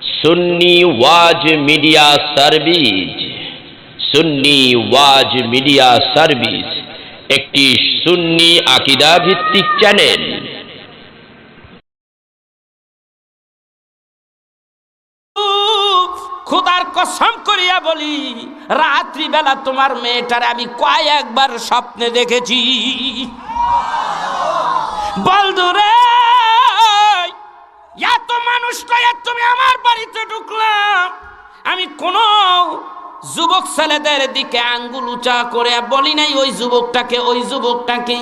সুন্নি ওয়াজ media service. সুন্নি ওয়াজ media service একটি সুন্নি আকীদা ভিত্তিক channel. খোদার কসম করিয়া বলি, রাত্রি বেলা তোমার মেয়েটার আমি কয়েকবার স্বপ্নে দেখেছি। বলদুরে, এত মানুষ তুমি আমার বাড়িতে ঢুকলাম, আমি কোন যুবক ছেলেদের দিকে আঙ্গুল উঁচা করে বলি নাই ওই যুবকটাকে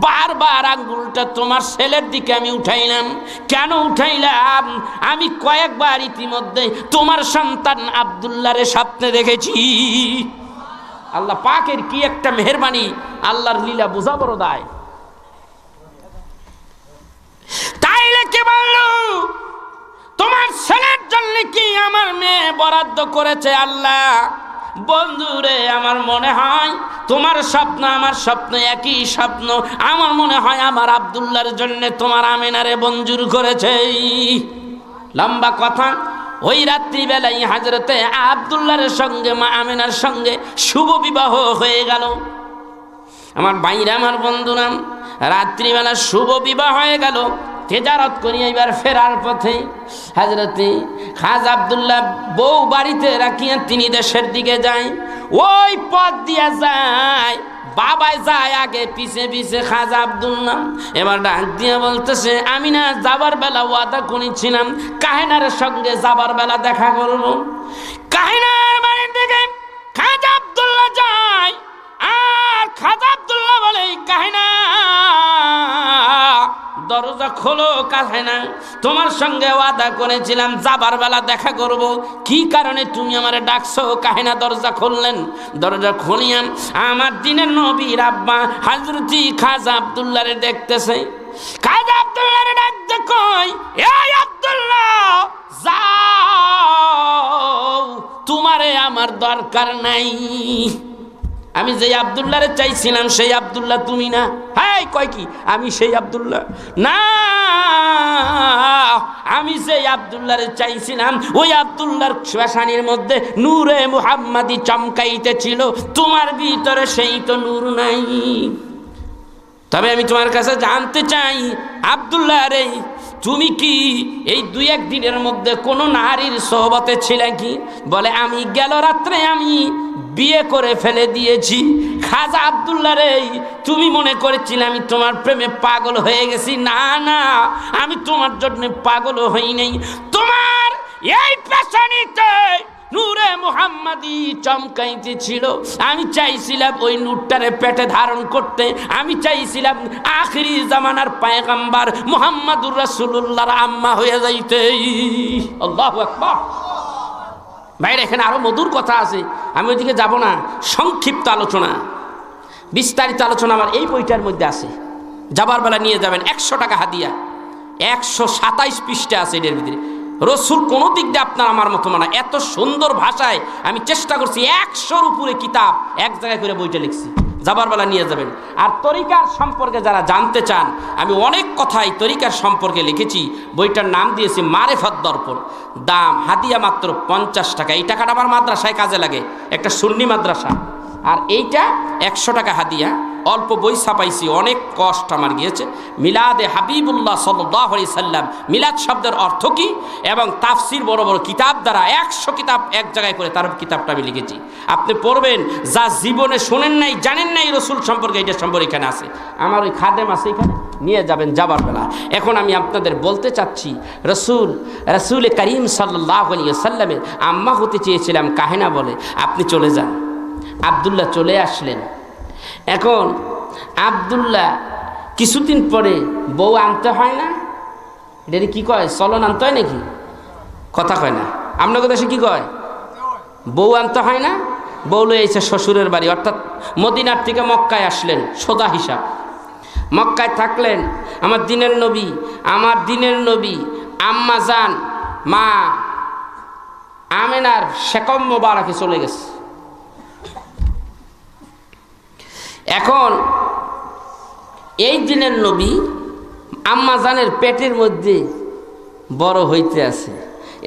বারবার আঙ্গুলটা তোমার ছেলের দিকে আমি উঠাইলাম। কেন উঠাইলাম? আমি কয়েকবার ইতিমধ্যে তোমার সন্তান আব্দুল্লাহরে স্বপ্নে দেখেছি। আল্লাহ পাকের কি একটা মেহেরবানি, আল্লাহর লীলা বোঝা বড় দায়। তাইলে কে বললো তোমার ছেলের জন্য কি আমার মেয়ে বরাদ্দ করেছে আল্লাহ? বন্ধুরে, আমার মনে হয় তোমার স্বপ্ন আমার স্বপ্ন একই স্বপ্ন। আমার মনে হয় আমার আব্দুল্লাহর জন্য তোমার আমিনারে মঞ্জুর করেছে। লম্বা কথা, ওই রাত্রিবেলায় হযরতে আব্দুল্লাহর সঙ্গে মা আমিনার সঙ্গে শুভ বিবাহ হয়ে গেল। আমার ভাইরা, আমার বন্ধুরা, রাত্রিবেলা শুভ বিবাহ হয়ে গেল। তেজারত করিয়া এবার ফেরার পথে হযরতে খাজা আব্দুল্লাহ বউ বাড়িতে রাখিয়া তিনি দেশের দিকে যায়। ওই পথ দিয়া যায়, বাবাই যায় আগে, পিছে পিছে খাজা আব্দুল্লাহ। এবার ডাক দিয়ে বলতেছে, আমি না যাবার বেলা ওয়াদা করেছিলাম কাহেনার সঙ্গে যাবার বেলা দেখা করবো। কাহেনার বাড়ির দিকে খাজা আব্দুল্লাহ যায়, আর খাজা আব্দুল্লাহ বলে, কাহেনা দরজা খোলো, কাহেনা তোমার সঙ্গে ওয়াদা করেছিলাম যাবার বেলা দেখা করব, কি কারণে তুমি আমারে ডাকছো? কাহেনা দরজা খুললেন। দরজা খুলিয়াম আমার দিনের নবীর আব্বা হযরতি খাজা আব্দুল্লাহরে দেখতেছে। খাজা আব্দুল্লাহরে ডাকতে কই, এই আব্দুল্লাহ যাও, তোমারে আমার দরকার নাই। আমি যে আব্দুল্লাহরে চাইছিলাম সেই আব্দুল্লাহ তুমি না। হ্যাঁ, কয় কি আমি সেই আব্দুল্লাহ না? আমি যে আব্দুল্লাহরে চাইছিলাম ওই আব্দুল্লাহর পেশানির মধ্যে নূরে মুহাম্মাদি চমকাইতেছিল, তোমার ভিতরে সেই তো নূর নাই। তবে আমি তোমার কাছে জানতে চাই আব্দুল্লাহ রে, তুমি কি এই 2-1 দিনের মধ্যে কোনো নারীর সোহবতে ছিলে কি? বলে, আমি গেল রাত্রে আমি বিয়ে করে ফেলে দিয়েছি। খাজা আব্দুল্লাহ রে, তুমি মনে করেছিলে আমি তোমার প্রেমে পাগল হয়ে গেছি? না না, আমি তোমার জন্য পাগল হই নাই। তোমার এই পেশানিতে নূরে মুহাম্মাদি চমকাইতে ছিল, আমি চাইছিলাম ওই নূরটারে পেটে ধারণ করতে। আমি চাইছিলাম আখিরি জামানার পয়গম্বর মুহাম্মাদুর রাসূলুল্লাহর আম্মা হয়ে যাইতে। আল্লাহু আকবার। ভাইরা, এখানে আরো মধুর কথা আছে, আমি ওইদিকে যাব না। সংক্ষিপ্ত আলোচনা, বিস্তারিত আলোচনা আমার এই বইটার মধ্যে আছে। যাবার বেলা নিয়ে যাবেন, 100 টাকা হাদিয়া। 127 পৃষ্ঠা আছে এর ভিতরে। রসুল কোনো দিক দিয়ে আপনার আমার মতো মানা, এত সুন্দর ভাষায় আমি চেষ্টা করছি 100-র উপরে কিতাব এক জায়গায় করে বইটা লিখছি। যাবার বেলা নিয়ে যাবেন। আর তরিকার সম্পর্কে যারা জানতে চান, আমি অনেক কথাই তরিকার সম্পর্কে লিখেছি। বইটার নাম দিয়েছি মারেফত দর্পণ। দাম হাদিয়া মাত্র 50 টাকা। এই টাকাটা আমার মাদ্রাসায় কাজে লাগে, একটা সুন্নি মাদ্রাসা। আর এইটা 100 টাকা হাদিয়া। অল্প বই ছাপাইছি, অনেক কষ্ট আমার গিয়েছে। মিলাদে হাবিবুল্লাহ সাল্লাল্লাহু আলাইহি সাল্লাম, মিলাদ শব্দের অর্থ কি এবং তাফসির বড় বড় কিতাব দ্বারা 100 কিতাব এক জায়গায় করে তার কিতাবটা আমি লিখেছি। আপনি পড়বেন, যা জীবনে শোনেন নাই জানেন নাই রসুল সম্পর্কে, এটা সম্পর্কে এখানে আছে। আমার ওই খাদেম আছে, এখানে নিয়ে যাবেন যাবার বেলা। এখন আমি আপনাদের বলতে চাচ্ছি, রসুল করিম সাল্লাল্লাহু আলাইহি সাল্লামের আম্মা হতে চেয়েছিলাম কাহেনা বলে। আপনি চলে যান। আব্দুল্লাহ চলে আসলেন। এখন আব্দুল্লাহ কিছুদিন পরে বউ আনতে হয় না? এটা কি কয়, চলন আনতে হয় নাকি? কথা কয় না। আপনাদের দেশে কি কয়? বউ আনতে হয় না? বউ লয়ে এসে শ্বশুরের বাড়ি, অর্থাৎ মদিনার থেকে মক্কায় আসলেন। সোজা হিসাব, মক্কায় থাকলেন। আমার দিনের নবী আম্মা জান মা আমেনার শেকম মোবারকে চলে গেছে। এখন এই দিনের নবী আম্মা জানের পেটের মধ্যে বড় হইতে আছে।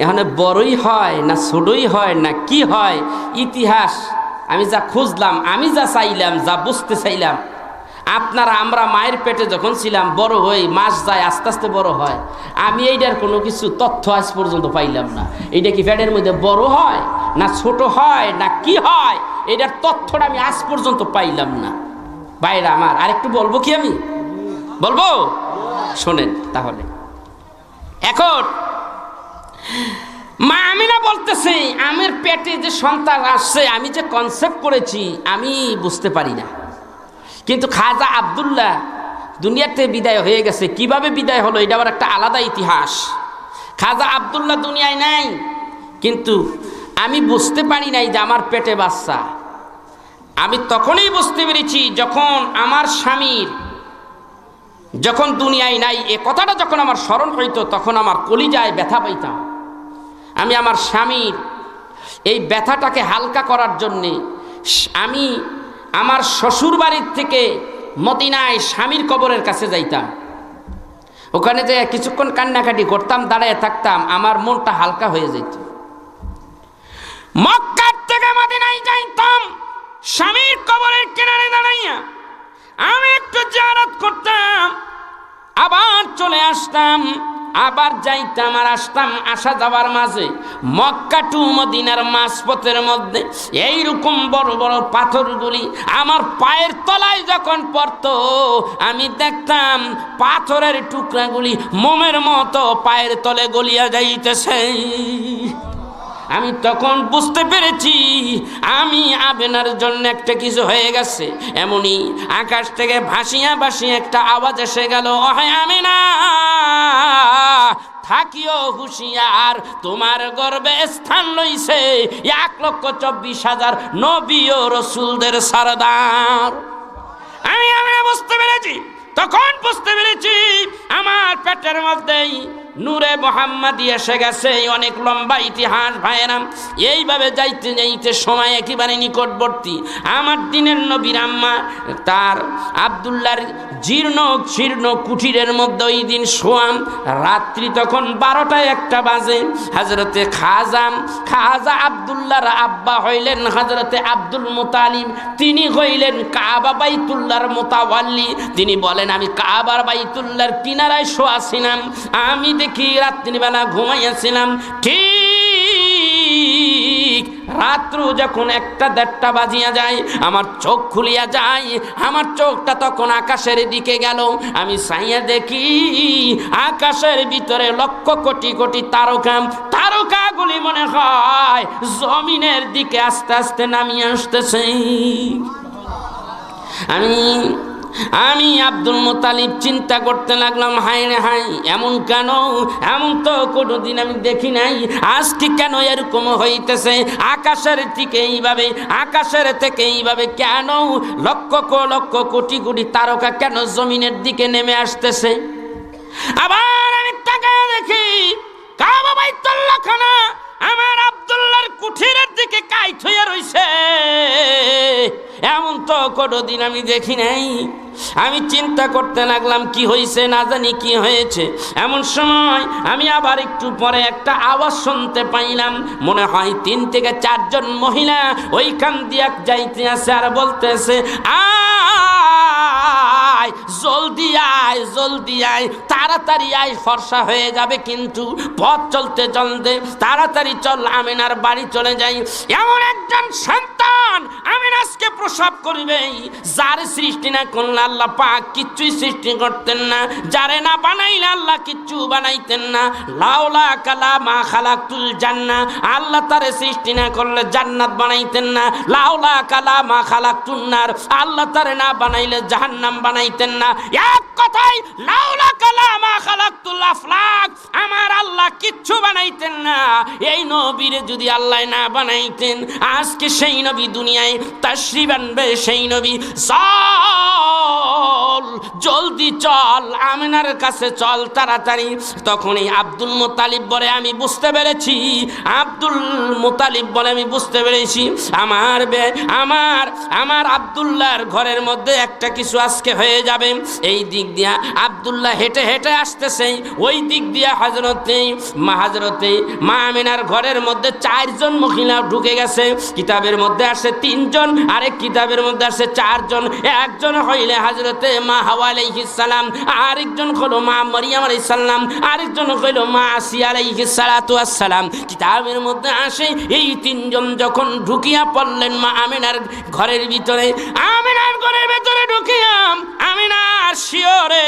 এখানে বড়ই হয় না ছোটই হয় না কি হয়, ইতিহাস আমি যা খুঁজলাম, আমি যা চাইলাম, যা বুঝতে চাইলাম, আপনারা আমরা মায়ের পেটে যখন ছিলাম বড় হই, মাস যায় আস্তে আস্তে বড় হয়, আমি এইটার কোনো কিছু তথ্য আজ পর্যন্ত পাইলাম না। এইটা কি পেটের মধ্যে বড় হয় না ছোট হয় না কি হয়, এটার তথ্যটা আমি আজ পর্যন্ত পাইলাম না। ভাইরা আমার আরেকটু বলবো কি, আমি বলবো, শোনেন তাহলে। এখন মা আমিনা বলতেছে আমার পেটে যে সন্তান আসছে আমি যে কনসেপ্ট করেছি আমি বুঝতে পারি না, কিন্তু খাজা আব্দুল্লাহ দুনিয়াতে বিদায় হয়ে গেছে। কিভাবে বিদায় হলো এটা আবার একটা আলাদা ইতিহাস। খাজা আব্দুল্লাহ দুনিয়ায় নাই, কিন্তু আমি বুঝতে পারি নাই যে আমার পেটে বাচ্চা। আমি তখনই বুঝতে পেরেছি যখন আমার স্বামীর যখন দুনিয়ায় নাই, এ কথাটা যখন আমার স্মরণ হইতো তখন আমার কলিজায় ব্যথা পাইতাম। আমি আমার স্বামীর এই ব্যথাটাকে হালকা করার জন্যে আমি আমার শ্বশুর বাড়ির থেকে মদিনায় স্বামীর কবরের কাছে যাইতাম। ওখানে যে কিছুক্ষণ কান্নাকাটি করতাম, দাঁড়ায় থাকতাম, আমার মনটা হালকা হয়ে যেত। মক্কার থেকে মদিনায় যাইতাম, স্বামীর কবরের কিনারে দাঁড়াইয়া আমি একটু জিয়ারত করতাম, আবার চলে আসতাম, আবার যাইতাম আর আসতাম। আসা যাওয়ার মাঝে মক্কা টু মদিনার মাঝপথের মধ্যে এইরকম বড় বড় পাথরগুলি আমার পায়ের তলায় যখন পড়তো আমি দেখতাম পাথরের টুকরাগুলি মোমের মতো পায়ের তলে গলিয়া যাইতেছে। আমি তখন বুঝতে পেরেছি আমি আবেনার জন্য একটা কিছু হয়ে গেছে। এমনই আকাশ থেকে ভাসিয়া ভাসিয়া একটা আওয়াজ এসে গেল, ওহে আমিনা থাকিও হুঁশিয়ার, তোমার গর্বে স্থান লইছে 1,24,000 নবী ও রসুলদের সরদার। আমি বুঝতে পেরেছি, তখন বুঝতে পেরেছি আমার পেটের মধ্যেই নূরে মোহাম্মদী এসে গেছে। অনেক লম্বা ইতিহাস ভাইয়েরা। এইভাবে যাইতে যাইতে সময় একেবারে নিকটবর্তী। আমার দিনের নবীর আম্মা তার আব্দুল্লাহর জীর্ণ কুঠিরের মধ্যে ওই দিন শোয়াম। রাত্রি তখন 12টা 1টা বাজে। হযরতে খাজা আব্দুল্লাহর আব্বা হইলেন হযরতে আব্দুল মুতালিব। তিনি হইলেন কাবা বাইতুল্লাহর মুতাওয়াল্লি। তিনি বলেন আমি কাবার বাইতুল্লাহর কিনারায় শোয়াছিলাম, আমি দেখি রাত্রিবেলা ঘুমাইয়াছিলাম। ঠিক রাত্র যখন 1টা-1.5টা বাজিয়া যায় আমার চোখ খুলিয়া যায়। আমার চোখটা তখন আকাশের দিকে গেল। আমি চাইয়া দেখি আকাশের ভিতরে লক্ষ কোটি কোটি তারকাগুলি মনে হয় জমিনের দিকে আস্তে আস্তে নামিয়ে আসতেছে। আমি আব্দুল মুতালিব চিন্তা করতে লাগলাম, হায় রে হায়, এমন কেন? এমন তো কোনোদিন আমি দেখি নাই, আজকে কেন এরকম হইতেছে? আকাশের থেকে এইভাবে কেন লক্ষ কোটি কোটি তারকা কেন জমিনের দিকে নেমে আসতেছে? আবার আমি তাকায় দেখি কাবা বাইতুল্লাহ খানা আমার আব্দুল্লাহর কুঠিরের দিকে কাইট হইয়া রইছে। এমন তো কোনোদিন আমি দেখি নাই। আমি চিন্তা করতে লাগলাম কি হয়েছে, না জানি কি হয়েছে। এমন সময় আমি আবার একটু পরে একটা আওয়াজ শুনতে পাইলাম। মনে হয় 3 থেকে 4 জন মহিলা ওইখান দিয়া যাইতে আছে আর বলতেছে, আয় জলদি আয়, তাড়াতাড়ি আয়, ফর্সা হয়ে যাবে কিন্তু। পথ চলতে চলতে তাড়াতাড়ি চল, আমিনার বাড়ি চলে যাই। এমন একজন সন্তান আমিনা আজকে প্রসব করবে যার সৃষ্টি না করলে আল্লাহ পাক কিচ্ছুই সৃষ্টি করতেন না, যারে না বানাইলে আল্লাহ কিচ্ছু বানাইতেন না। লাউলা কালামা খালাকতুল জান্নাহ, আল্লাহ তারে সৃষ্টি না করলে জান্নাত বানাইতেন না। লাউলা কালামা খালাকতুন নার, আল্লাহ তারে না বানাইলে জাহান্নাম বানাইতেন না। এক কথায় লাউলা কালামা খালাকতুল আফলাক, আমার আল্লাহ কিচ্ছু বানাইতেন না। এই নবীরে যদি আল্লাহ না বানাইতেন আজকে সেই নবী দুনিয়ায় তাশরীফ আনবে। সেই নবী জলদি চল, আমিনার কাছে চল তাড়াতাড়ি। তখনই আব্দুল মুতালিব বলে আমি বুঝতে পেরেছি আব্দুল মুতালিব বলে আমি বুঝতে পেরেছি আমার আব্দুল্লাহর ঘরের মধ্যে একটা কিছু আজকে হয়ে যাবে। এই দিক দিয়া আব্দুল্লাহ হেঁটে হেঁটে আসতেছে, ওই দিক দিয়া হযরতে মা আমিনার ঘরের মধ্যে 4 জন মহিলা ঢুকে গেছে। কিতাবের মধ্যে আসে 3 জন, আরেক কিতাবের মধ্যে আসে 4 জন। একজন হইলে হযরতে মা হাওয়া আলাইহিস সালাম, আরেকজন হলো মা মারিয়াম আলাইহিস সালাম, আরেকজন হইল মা আসিয়া আলাইহিস সালাতু ওয়াস সালাম। কিতাবের মধ্যে আসে এই 3 জন যখন ঢুকিয়া পড়লেন মা আমিনার ঘরের ভিতরে, আমিনার ঘরের ভিতরে ঢুকিয়া আমিনার শিওরে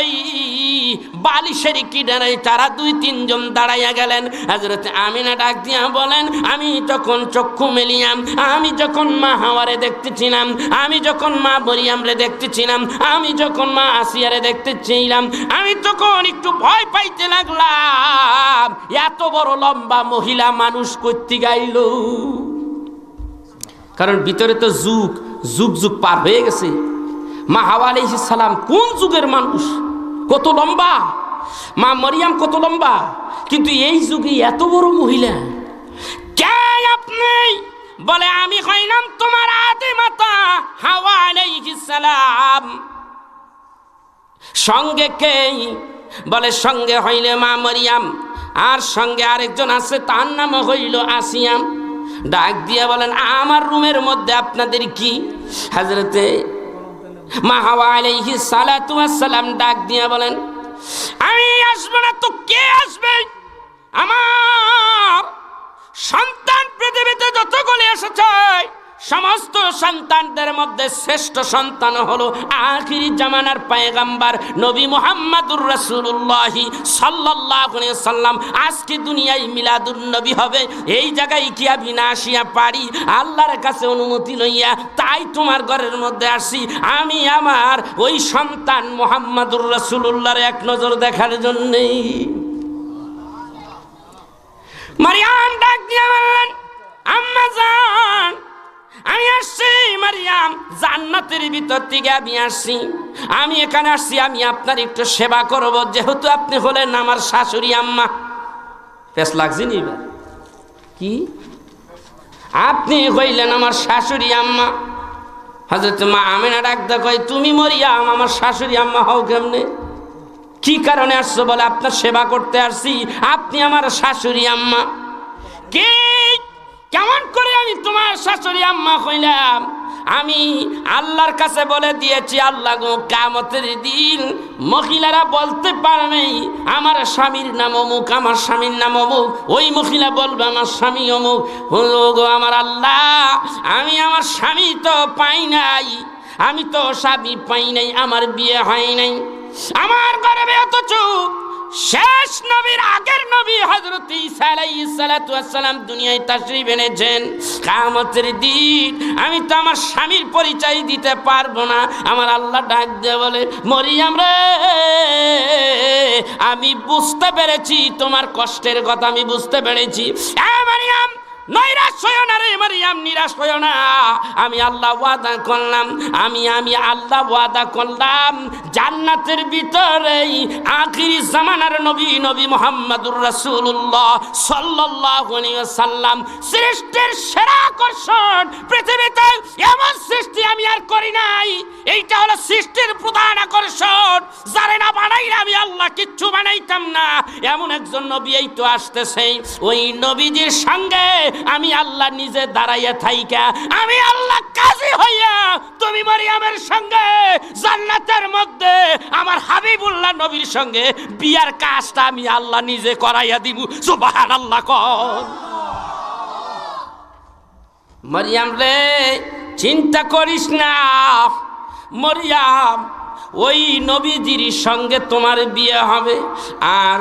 বালিশের কিনারে তারা 2-3 জন দাঁড়াইয়া গেলেন। হযরত আমিনা ডাক দিয়া বলেন, আমি তখন চক্ষু মেলিয়াম, আমি যখন মা হাওয়ারে দেখতেছিলাম, আমি যখন মা মরিয়ামরে দেখতেছিলাম, আমি যখন মা আসিয়ারে দেখতেছিলাম, আমি তখন একটু ভয় পাইতে লাগলাম, এত বড় লম্বা মহিলা মানুষ কইতে গাইল। কারণ ভিতরে তো যুগ পার হয়ে গেছে। মা হাওয়া আলাইহিস সালাম কোন যুগের মানুষ, কত লম্বা, মা মরিয়াম কত লম্বা, কিন্তু এই যুগে এত বড় মহিলা। কে আপনি? বলে আমি হইলাম তোমার আদি মাতা হাওয়া আলাইহিস সালাম। সঙ্গে কে? বলে সঙ্গে হইলে মা মরিয়াম, আর সঙ্গে আরেকজন আছে, তার নাম হইল আসিয়া। ডাক দিয়া বলেন, আমার রুমের মধ্যে আপনাদের কি? হযরতে মা হাওয়া আলাইহিস সালাতু ওয়াস সালাম ডাক দিয়া বলেন, আমি আসবো না তো কে আসবে? আমার সন্তান পৃথিবীতে যতগুলি এসেছে সমস্ত সন্তানদের মধ্যে শ্রেষ্ঠ সন্তান হলো আখিরি জামানার পয়গম্বর নবী মুহাম্মদুর রাসূলুল্লাহ সাল্লাল্লাহু আলাইহি সাল্লাম। আজকে দুনিয়ায় মিলাদুন নবী হবে, এই জায়গায় কি আমি না আসিয়া পারি? আল্লাহর কাছে অনুমতি লইয়া তাই তোমার ঘরের মধ্যে আসি, আমি আমার ওই সন্তান মুহাম্মদুর রাসূলুল্লাহর এক নজর দেখার জন্য। মারিয়াম ডাক দিয়া বললেন, আম্মা জান, আমি আসছি মারিয়াম, জান্নাতের ভিতর থেকে আমি আসছি, আমি এখানে আসছি, আমি আপনার একটু সেবা করব, যেহেতু আপনি হলেন আমার শাশুড়ি আম্মা। পেশ লাগছে নি? কি আপনি হইলেন আমার শাশুড়ি আম্মা? হযরত মা আমিনা ডাকতে কয়, তুমি মরিয়াম আমার শাশুড়ি আম্মা হও কেমনে? কি কারণে আসছো? বলে আপনার সেবা করতে আসছি, আপনি আমার শাশুড়ি আম্মা। কি কেমন করে আমি তোমার শাশুড়ি আম্মা হইলাম? আমি আল্লাহর কাছে বলে দিয়েছি, আল্লাহ গো কিয়ামতের দিন মহিলারা বলতে পারবে আমার স্বামীর নাম অমুক, আমার স্বামীর নাম অমুক, ওই মহিলা বলবে আমার স্বামী অমুক। গো আমার আল্লাহ, আমি আমার স্বামী তো পাই নাই, আমি তো স্বামী পাই নাই, আমার বিয়ে হয় নাই, আমার গর্ভে অথচ শেষ নবীর আগের নবী হযরত ঈসা আলাইহিস সালাতু ওয়াস সালাম দুনিয়ায় তাশরীফ এনেছেন। কিয়ামতের দিন আমি তো আমার স্বামীর পরিচয় দিতে পারবো না। আমার আল্লাহ ডাক দিয়ে বলে, মরিয়াম রে, আমি বুঝতে পেরেছি তোমার কষ্টের কথা, আমি বুঝতে পেরেছি। মারিয়াম নৈরাশ হইও না রে মারিয়াম, নিরাশ হইও না। আমি আল্লাহ ওয়াদা করলাম, আমি আল্লাহ ওয়াদা করলাম, জান্নাতের ভিতরে আখিরি জামানার নবী মুহাম্মদুর রাসূলুল্লাহ সাল্লাল্লাহু আলাইহি ওয়াসাল্লাম সৃষ্টির সেরা আকর্ষণ। পৃথিবীতে এমন সৃষ্টি আমি আর করি নাই, এইটা হলো সৃষ্টির প্রধান আকর্ষণ। যারে না বানাইলে আমি আল্লাহ কিচ্ছু বানাইতাম না, এমন একজন নবী এই তো আসতেছে। ওই নবীজির সঙ্গে আমি আল্লাহ নিজে দাঁড়াইয়া থাইকা, আমি আল্লাহ কাজী হইয়া তুমি মারিয়ামের সঙ্গে জান্নাতের মধ্যে আমার হাবিবুল্লাহ নবীর সঙ্গে বিয়ার কাজটা আমি আল্লাহ নিজে করাইয়া দিব। সুবহানাল্লাহ। কর মারিয়াম রে, চিন্তা করিস না মরিয়াম, ওই নবীজির সঙ্গে তোমার বিয়ে হবে, আর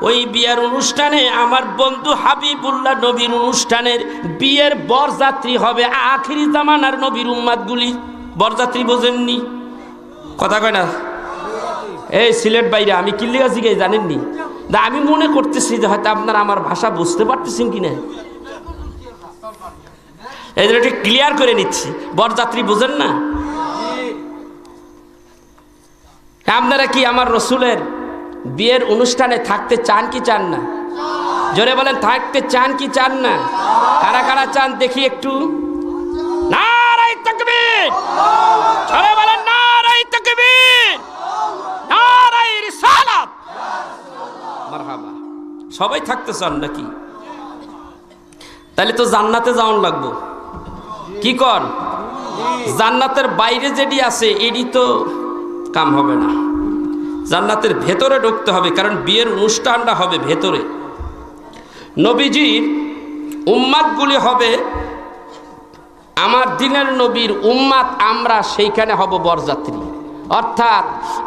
ওই বিয়ের অনুষ্ঠানে আমার বন্ধু হাবিবুল্লাহ নবীর অনুষ্ঠানের বিয়ের বরযাত্রী হবে আখিরি জামানার নবীর উম্মাদগুলি। বরযাত্রী বোঝেননি? কথা কয় না? এই সিলেট বাইরে আমি কিল্লিগা জিগে জানেননি? না, আমি মনে করতেছি যে হয়তো আপনারা আমার ভাষা বুঝতে পারতেছেন কিনা, এই জন্য ঠিক ক্লিয়ার করে নিচ্ছি। বরযাত্রী বোঝেন না? আপনারা কি আমার রসুলের বিয়ের অনুষ্ঠানে থাকতে চান কি চান না? জোরে বলেন থাকতে চান কি চান না? কারা কারা চান দেখি একটু? নারায়ে তাকবীর! জোরে বলেন নারায়ে তাকবীর! নারায়ে রিসালাত! মারহাবা। সবাই থাকতে চান নাকি? তাহলে তো জান্নাতে যাওয়ান লাগবো। কি কর? জান্নাতের বাইরে যেটি আছে এটি তো কাম হবে না, জান্নাতের ভেতরে ঢুকতে হবে, কারণ বিয়ের অনুষ্ঠানটা হবে ভেতরে। নবীজির উম্মাতগুলি হবে আমার দিনের নবীর উম্মাত, আমরা সেইখানে হব বরযাত্রী। অর্থাৎ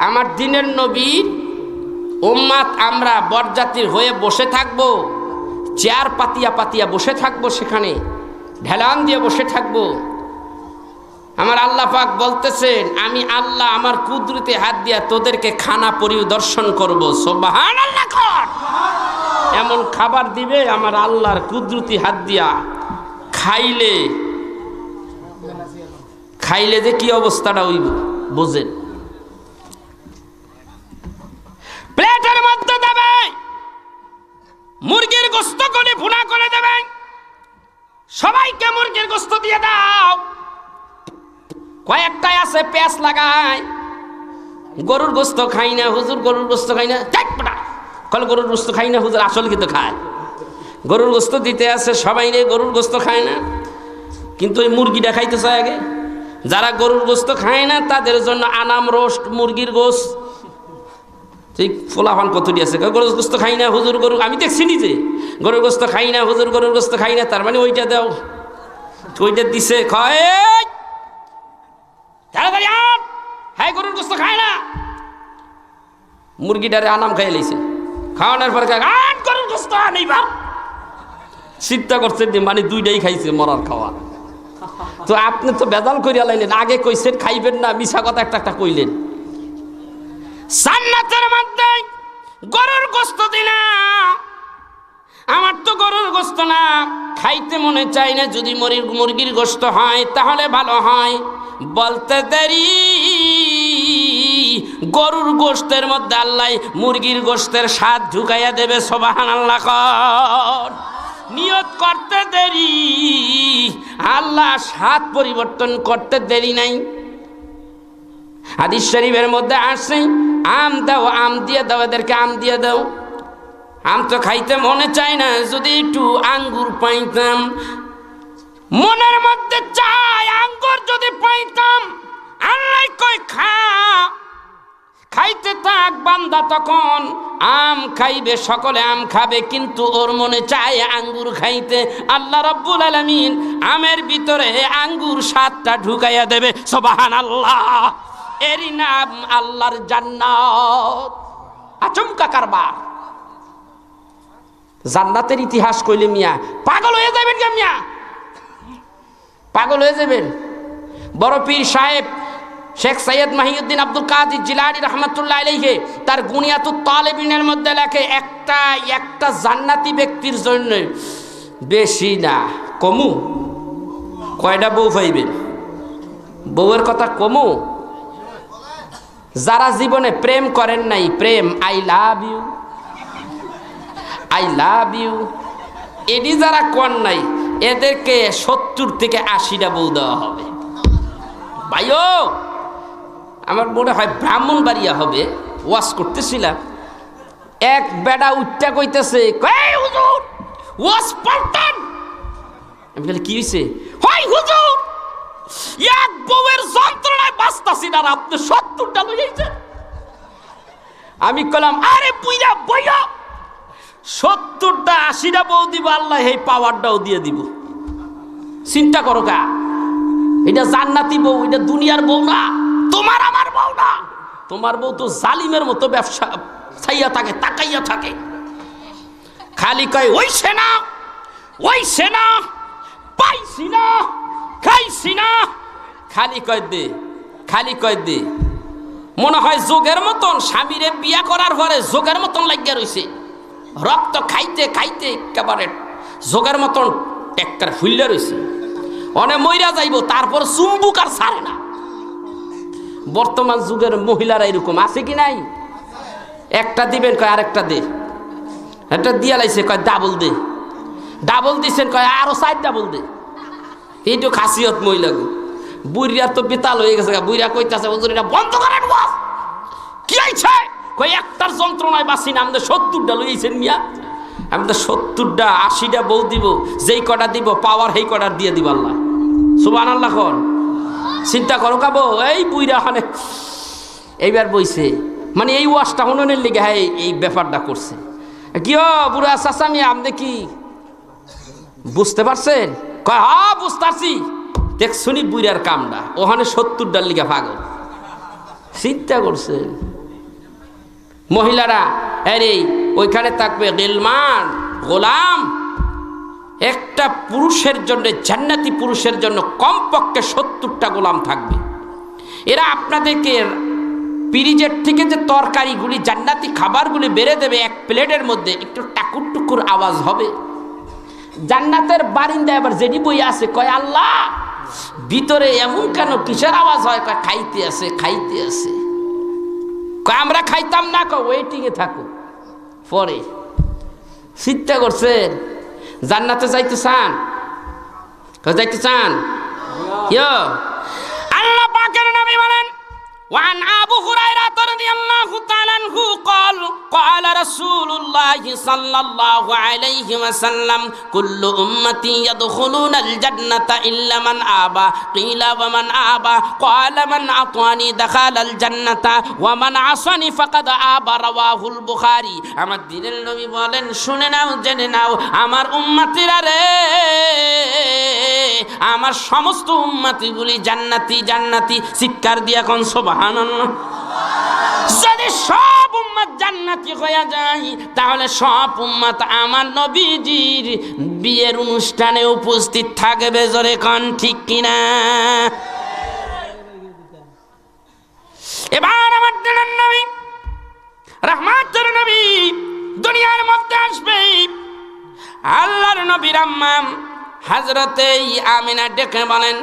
আমার দিনের নবীর উম্মাত আমরা বরযাত্রী হয়ে বসে থাকবো, চেয়ার পাতিয়া পাতিয়া বসে থাকবো, সেখানে ঢেলান দিয়ে বসে থাকবো। আমার আল্লাহ পাক বলতেছেন, আমি আল্লাহ আমার কুদরতে হাত দিয়া তোদেরকে খানা পরিদর্শন করব। সুবহানাল্লাহ কর। এমন খাবার দিবে আমার আল্লাহর কুদরতি হাত দিয়া, খাইলে খাইলে যে কি অবস্থাটা হইব বুঝেন। প্লেটের মধ্যে দেবে মুরগির গোশত করে ভুনা করে দেবে, সবাইকে মুরগির গোশত দিয়ে দাও। কয়েকটাই আছে পেঁয়াজ লাগায়, গরুর গোশত খাই না হুজুর, গরুর গোশত খাই না। কল গরুর গোশত খাই না হুজুর, আসল কিন্তু খায়। গরুর গোশত দিতে আছে সবাই রে, গরুর গোশত খায় না, কিন্তু ওই মুরগিটা খাইতে চায় আগে। যারা গরুর গোশত খায় না তাদের জন্য আনাম রোস্ট, মুরগির গোশত। ঠিক ফোলাফান কতটি আছে, গরুর গোশত খাই না হুজুর, গরু আমি দেখছি নিজে, গরুর গোশত খাই না হুজুর, গরুর গোশত খাই না, তার মানে ওইটা দাও। ওইটা দিছে, খায় তাড়াতাড়ি আন, হ্যাঁ গরুর গোশত খায় না। মুরগিটারে আনাম খাইয়ে লাইছে, খাওয়ানোর পরে আন গরুর গোশত আনি বাপ। চিন্তা করছেন মানে দুইটাই খাইছে, মরার খাওয়া। তো আপনি তো বেজাল করিয়া লাইলেন, আগে কইছেন খাইবেন না, মিছা কথা একটা একটা কইলেন। জান্নাতের মধ্যে গরুর গোশত দিনা, আমার তো গরুর গোশত না, খাইতে মনে চাই না। যদি মুরগির গোশত হয় তাহলে ভালো হয়। বলতে দেরি, গরুর গোশতের মধ্যে আল্লাহ মুরগির গোশতের স্বাদ ঢুকাইয়া দেবে। সুবহানাল্লাহ কর। নিয়ত করতে দেরি, আল্লাহ স্বাদ পরিবর্তন করতে দেরি নাই। হাদিস শরীফের মধ্যে আসছে, আম দাও, আম দিয়ে দাও, এদেরকে আম দিয়ে দাও। আম তো খাইতে মনে চায় না, যদি একটু আঙ্গুর পাইতাম। মনের মধ্যে চাই আঙ্গুর যদি পাইতাম। আল্লাহ কই খা, খাইতে থাক বান্দা। তখন আম খাইবে, সকলে আম খাবে, কিন্তু ওর মনে চায় আঙ্গুর খাইতে। আল্লাহ রাব্বুল আলামিন আমের ভিতরে আঙ্গুর স্বাদটা ঢুকাইয়া দেবে। সুবহানাল্লাহ। এরই নাম আল্লাহর জান্নাত। আচমকা কারবার। জান্নাতের ইতিহাস কইলে মিয়া পাগল হয়ে যাবেন কে মিয়া, পাগল হয়ে যাবেন। বড় পীর সাহেব শেখ সৈয়দ মহিউদ্দিন আব্দুল কাদের জিলানী রহমাতুল্লাহ আলাইহি তার গুনিয়াতুত তালেবিনের মধ্যে লেখে, একটা জান্নাতি ব্যক্তির জন্য বেশি না কমু কয়টা বউ পাইবেন? বউয়ের কথা কমু। যারা জীবনে প্রেম করেন নাই, প্রেম I love you, I love you, এটি যারা কর নাই, এদেরকে 70 থেকে 80টা বউ দেওয়া হবে। ভাইও আমার মনে হয় ব্রাহ্মণবাড়িয়া হবে, ওয়াজ করতেছিলাম, এক বেডা উঠটা কইতেছে, কই হুজুর ওয়াজ পাল্টান। আমি বলি কি হইছে? হয় হুজুর এক বউয়ের যন্ত্রণায় বাঁচতাছি না, আপনি 70টা লইছেন। আমি কইলাম আরে বুইরা বইয়া 70টা 80টা বউ দিব, আল্লাহ এই পাওয়ারটাও দিয়ে দিব। চিন্তা করো কা, এটা জান্নাতি বউ, এটা দুনিয়ার বউ না, তোমার আমার বউ না। তোমার বউ তো জালিমের মতো ব্যবসা ছাইয়া থাকে, তাকাইয়া থাকে, খালি কয় ওই সেনা, ওই সেনা, পাইছি না, খাইছি না, খালি কয় দে, খালি কয় দে। মনে হয় যোগের মতন স্বামীরে বিয়া করার পরে যোগের মতন লাগিয়া রইছে, রক্ত খাইতে খাইতে একেবারে যোগের মতন টেক্কার ফুললে রইছে। অনেক মইরা যাইব, তারপর চুম্বুক আর ছাড়ে না। বর্তমান যুগের মহিলারা এরকম আছে কি নাই? একটা দিবেন কয় আরেকটা দে, একটা দিয়া লাইছে, কয় ডাবল দে। ডাবল দিছেন, কয় আরো 4 ডাবল দে। এইটু খাসিয়ত মহিলা গো। বুড়িয়া তো বেতাল হয়ে গেছে, বুড়িয়া কইতাছে হুজুর এটা বন্ধ করেন বাস। কি হইছে? কই একটার যন্ত্রণায় বাসি না, আমাদের 70টা লইছেন মিয়া। আমাদের 70টা 80টা বউ দিব, যেই কটা দিব পাওয়ার সেই কটার দিয়ে দিব আল্লাহ। সুবহানাল্লাহ কোন চিন্তা করো কাবো। এই বুইরা হানে এইবার বইছে, মানে এই ওয়াজটা হননের লিগে হ্যাঁ এই ব্যাপারটা করছে। কি ও বুড়া চাচা মিয়া, আপনি কি বুঝতে পারছেন? কয় হ্যাঁ বুঝতে পারছি। দেখ শুনি বুইরার কামটা, ওখানে 70টার লিগে পাগল। চিন্তা করছেন মহিলারা, আরে ওইখানে থাকবে গিলমান গোলাম। একটা পুরুষের জন্য, জান্নাতি পুরুষের জন্য কমপক্ষে 70টা গোলাম থাকবে। এরা আপনাদেরকে পিরিজের থেকে যে তরকারিগুলি, জান্নাতি খাবারগুলি বেড়ে দেবে এক প্লেটের মধ্যে, একটু টাকুর টুকুর আওয়াজ হবে। জান্নাতের বারিন্দায় আবার যেটি বই আছে, কয় আল্লাহ ভিতরে এমন কেন, কিসের আওয়াজ হয়? কয় খাইতে আছে, খাইতে আছে। কয় আমরা খাইতাম না, কয় ওয়েটিং এ থাকো পরে। চিন্তা করছেন জান্নাতে যাইতে চান? যাইতে চান? আল্লাহ পাকের নবী বলেন, وعن أبو هريرة رضي الله تعالى عنه قال قال رسول الله صلى الله عليه وسلم كل أمتي يدخلون الجنة إلا من آبى قيل ومن آبى قال من أطاعني دخل الجنة ومن عصاني فقد آبى رواه البخاري আমার দিনের নবী বলেন, শুনে নাও জেনে নাও আমার উম্মতিরা রে, আমার সমস্ত উম্মতিগুলি জান্নাতি জান্নাতি। চিৎকার দিয়া কোন সুবহানাল্লাহ। যদি সব উম্মত জান্নাতি হয়ে যায়, তাহলে সব উম্মত আমার নবীজির বিয়ের অনুষ্ঠানে উপস্থিত থাকবে। জোরে কোন ঠিক কিনা? এবার আমার দিনের নবী, রহমাতের নবী দুনিয়ার মধ্যে আসবে। আল্লাহর নবীর আম্মা হযরতে আমিনা ডেকে বলেন,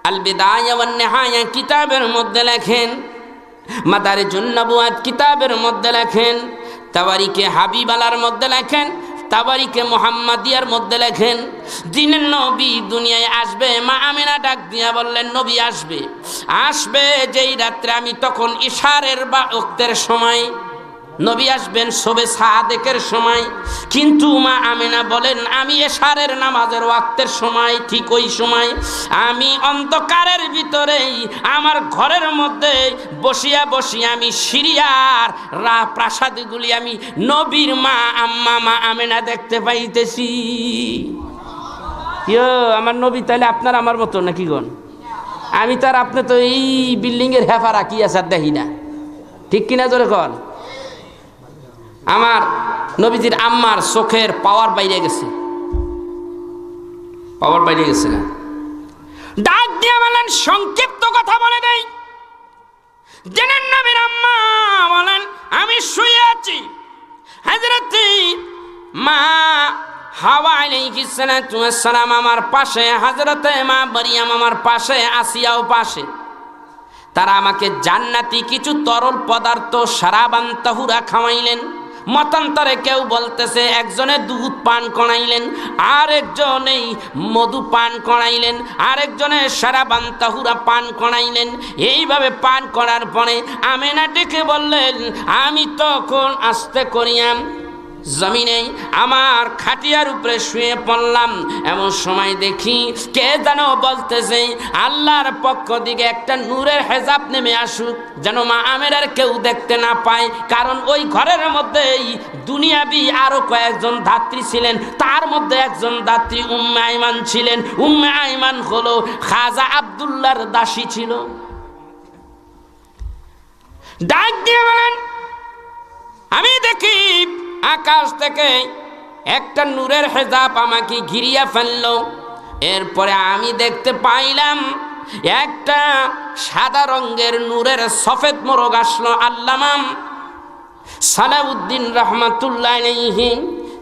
আল বিদায়া ওয়ান নিহায়া কিতাবের মধ্যে লেখেন, মাদারিজুন নবুয়াত কিতাবের মধ্যে লেখেন, তাওয়ারিকে হাবিবালার মধ্যে লেখেন, তাবারিকে মুহাম্মাদিয়ার মধ্যে লেখেন, দিনের নবী দুনিয়ায় আসবে। মা আমিনা ডাক দিয়া বললেন, নবী আসবে, আসবে যেই রাত্রে আমি তখন ইশারের বা ওক্তের সময়, নবী আসবেন সবে সাদেকের সময়। কিন্তু মা আমিনা বলেন, আমি এশারের নামাজের ওয়াক্তের সময়, ঠিক ওই সময় আমি অন্ধকারের ভিতরেই আমার ঘরের মধ্যে বসিয়া বসিয়া আমি সিরিয়ার প্রাসাদগুলি আমি নবীর মা আমিনা দেখতে পাইতেছি। আমার নবী তাহলে আপনার আমার মতো নাকি গন? আমি তো আর আপনি তো এই বিল্ডিং এর হেফারা কি আছে দেখি না, ঠিক কিনা জোরে কন? আমার নবীজির আম্মার চোখের পাওয়ার বাইরে গেছে, পাওয়ার বাইরে গেছে না। ডাক দিয়ে বলেন, সংক্ষিপ্ত কথা বলে দেই। জেনেন নবীর আম্মা বলেন, আমি শুয়ে আছি, হযরত মা হাওয়া আলাইহিস সালাতু ওয়াস সালাম আমার পাশে, হযরত মা মারিয়াম আমার পাশে, আসিয়াও পাশে। তারা আমাকে জান্নাতি কিছু তরল পদার্থ সারাবান তাহুরা খাওয়াইলেন। মতান্তরে কেউ বলতেছে একজনে দুধ পান করাইলেন, আরেকজনে মধু পান করাইলেন, আরেকজনে সারাবান তাহুরা পান করাইলেন। এইভাবে পান করার পরে আমিনা ডেকে বললেন, আমি তখন আস্তে করিয়াম জমিনে আমার খাটিয়ার উপরে শুয়ে পড়লাম। এমন সময় দেখি কে যেন বলতেছে, আল্লাহর পক্ষ থেকে একটা নূরের হেজাব নেমে আসুক, যেন মা আমিনার কেউ দেখতে না পায়। কারণ ওই ঘরের মধ্যেই দুনিয়াবি আরো কয়েকজন ধাত্রী ছিলেন, তার মধ্যে একজন ধাত্রী উম্মে আইমান ছিলেন। উম্মে আইমান হলো খাজা আব্দুল্লাহর দাসী ছিল। ডাক দিয়ে বলেন, আমি দেখি আকাশ থেকে একটা নূরের হেজাব আমাকে ঘিরিয়া ফেললো। এরপরে আমি দেখতে পাইলাম একটা সাদা রঙের নূরের সফেদ মোরগ আসলো। আল্লামা সালাউদ্দিন রহমাতুল্লাহ আলাইহি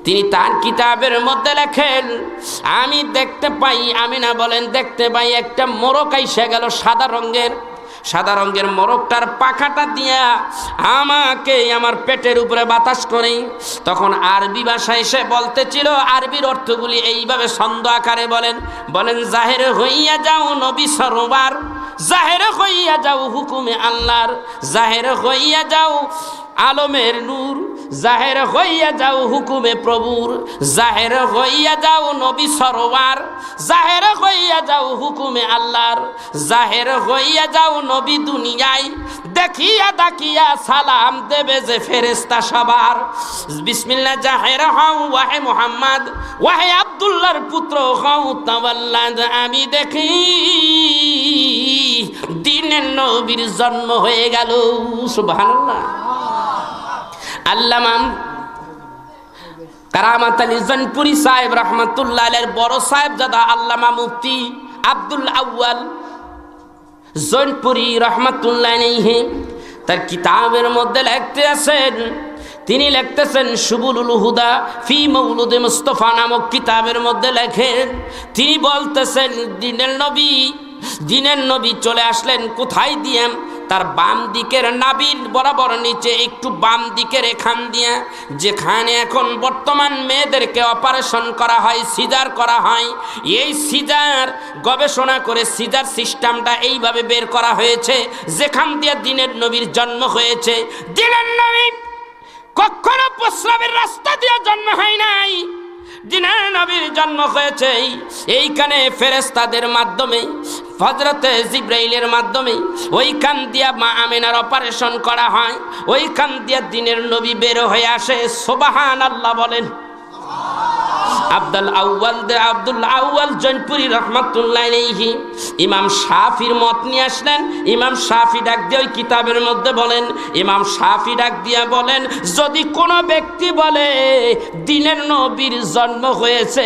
তিনি তার কিতাবের মধ্যে লেখেন, আমি দেখতে পাই, আমিনা বলেন দেখতে পাই একটা মোরগ আইসা গেল সাদা রঙের। সাদা রঙের মোরগটার পাখাটা দিয়া আমাকে আমার পেটের উপরে বাতাস করে। তখন আরবি ভাষায় সে বলতেছিল, আরবির অর্থগুলি এইভাবে ছন্দ আকারে বলেন, জাহের হইয়া যাও নবী সরোবার, জাহের হইয়া যাও হুকুমে আল্লাহর, জাহের হইয়া যাও আলমের নূর, জাহের হইয়া যাও হুকুমে প্রভুর, জাহের হইয়া যাও নবী সরোয়ার, জাহের হইয়া যাও হুকুমে আল্লাহর, জাহের হইয়া যাও নবী দুনিয়ায়, দেখিয়া দাকিয়া সালাম দেবে যে ফেরেশতা সবার। বিসমিল্লাহ জাহের হও ওয়াহে মুহাম্মদ, ওয়াহে আব্দুল্লাহর পুত্র হও তাওয়াল্লাদ, আমি দেখি দিনের নবীর জন্ম হয়ে গেল। সুবহানাল্লাহ। আল্লামা কারামাত আলী জনপুরি সাহেব রহমাতুল্লাহ আলাইহির বড় সাহেবজাদা আল্লামা মুফতি আব্দুল আউয়াল জনপুরি রহমাতুল্লাহ আলাইহি তার কিতাবের মধ্যে লিখতে আছেন, তিনি লিখতেছেন সুবুলুল হুদা ফি মৌলুদে মুস্তাফা নামক কিতাবের মধ্যে লেখেন, তিনি বলতেছেন দিনের নবী চলে আসলেন কোথায় দিয়ে? তার বাম দিকের নাভির বরাবর নিচে একটু বাম দিকের এখান দিয়ে, যেখানে এখন বর্তমান মেয়েদেরকে অপারেশন করা হয়, সিজার করা হয়, এই সিজার গবেষণা করে সিজার সিস্টেমটা এইভাবে বের করা হয়েছে, যেখান দিয়ে দিনের নবীর জন্ম হয়েছে। দিনের নবী কখনো প্রস্রাবের রাস্তা দিয়ে জন্ম হয় নাই, দিনের নবীর জন্ম হয়েছে এইখানে ফেরেশতাদের মাধ্যমে, হযরতে জিবরাইলের মাধ্যমে। ওইখান দিয়া মা আমিনার অপারেশন করা হয়, ওইখান দিয়া দিনের নবী বের হয়ে আসে। সুবহানাল্লাহ বলেন। আব্দুল আউয়াল জনপুরি রহমাতুল্লাহ আলাইহি ইমাম শাফির মত নিয়ে আসলেন। ইমাম শাফি ডাক দিয়ে ওই কিতাবের মধ্যে বলেন, ইমাম শাফি ডাক দিয়া বলেন, যদি কোনো ব্যক্তি বলে দিনের নবীর জন্ম হয়েছে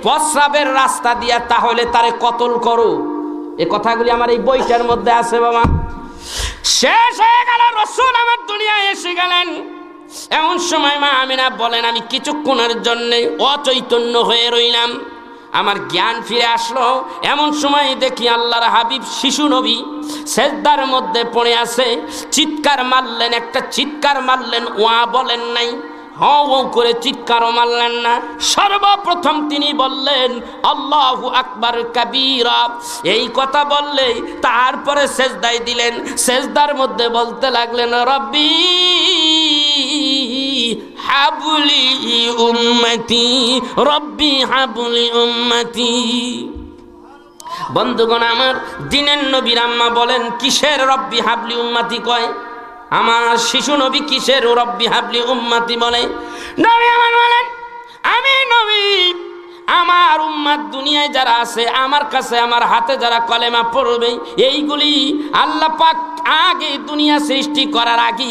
প্রস্রাবের রাস্তা দিয়া, তাহলে তারে কতল করো। এই কথাগুলি আমার এই বইটার মধ্যে আছে বাবা। শেষ হয়ে গেল, রাসূল আমার দুনিয়ায় এসে গেলেন। এমন সময় মা আমিনা বলেন, আমি কিছুক্ষণের জন্য অচৈতন্য হয়ে রইলাম, আমার জ্ঞান ফিরে আসলো। এমন সময় দেখি আল্লাহর হাবিব শিশু নবী সেজদার মধ্যে পড়ে আছে। চিৎকার মারলেন, একটা চিৎকার মারলেন, ওয়া বলেন নাই, হাও করে চিৎকারও মারলেন না। সর্বপ্রথম তিনি বললেন আল্লাহু আকবার কাবীরা, এই কথা বললে তারপরে সেজদায় দিলেন। সেজদার মধ্যে বলতে লাগলেন, রব্বি হাবলি উম্মতি, রব্বি হাবলি উম্মতি। বন্ধুগণ আমার, দিনের নবীর আম্মা বলেন, কিসের রব্বি হাবলি উম্মতি কয়? আমার শিশু নবী কিসের রব্বি হাবলি উম্মতি বলে? নবী আমার বলেন, আমি নবী, আমার উম্মত দুনিয়ায় যারা আছে, আমার কাছে আমার হাতে যারা কলেমা পড়বে, এইগুলি আল্লাহ পাক আগে দুনিয়া সৃষ্টি করার আগে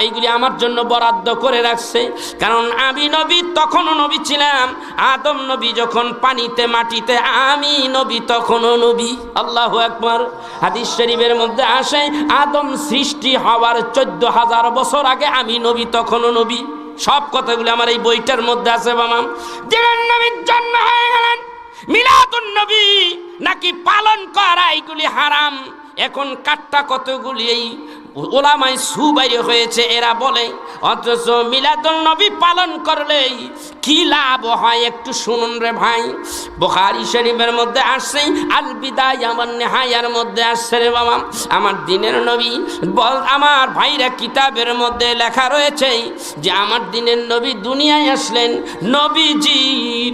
এইগুলি আমার জন্য বরাদ্দ করে রাখছে। কারণ আমি নবী তখনও নবী ছিলাম, আদম নবী যখন পানিতে মাটিতে, আমি নবী তখনও নবী। আল্লাহু আকবার। হাদিস শরীফের মধ্যে আসে, আদম সৃষ্টি হওয়ার 14,000 বছর আগে আমি নবী তখনও নবী। সব কথাগুলো আমার এই বইটার মধ্যে আছে বাবা। দিনের নবীর জন্ম হয়ে গেলেন, মিলাদুন নবী নাকি পালন করা এইগুলি হারাম। এখন কাট্টা কতগুলি এই ওলামায় সুবাইরে হয়েছে, এরা বলে, অথচ মিলাদুন নবী পালন করলেই কি লাভ হয় একটু শুনুন রে ভাই। বুখারী শরীফের মধ্যে আসছে, আল বিদায়া ওয়ান নিহায়ার মধ্যে আসছে রে বাবা। আমার দিনের নবী আমার ভাইরা কিতাবের মধ্যে লেখা রয়েছে যে আমার দিনের নবী দুনিয়ায় আসলেন, নবীজির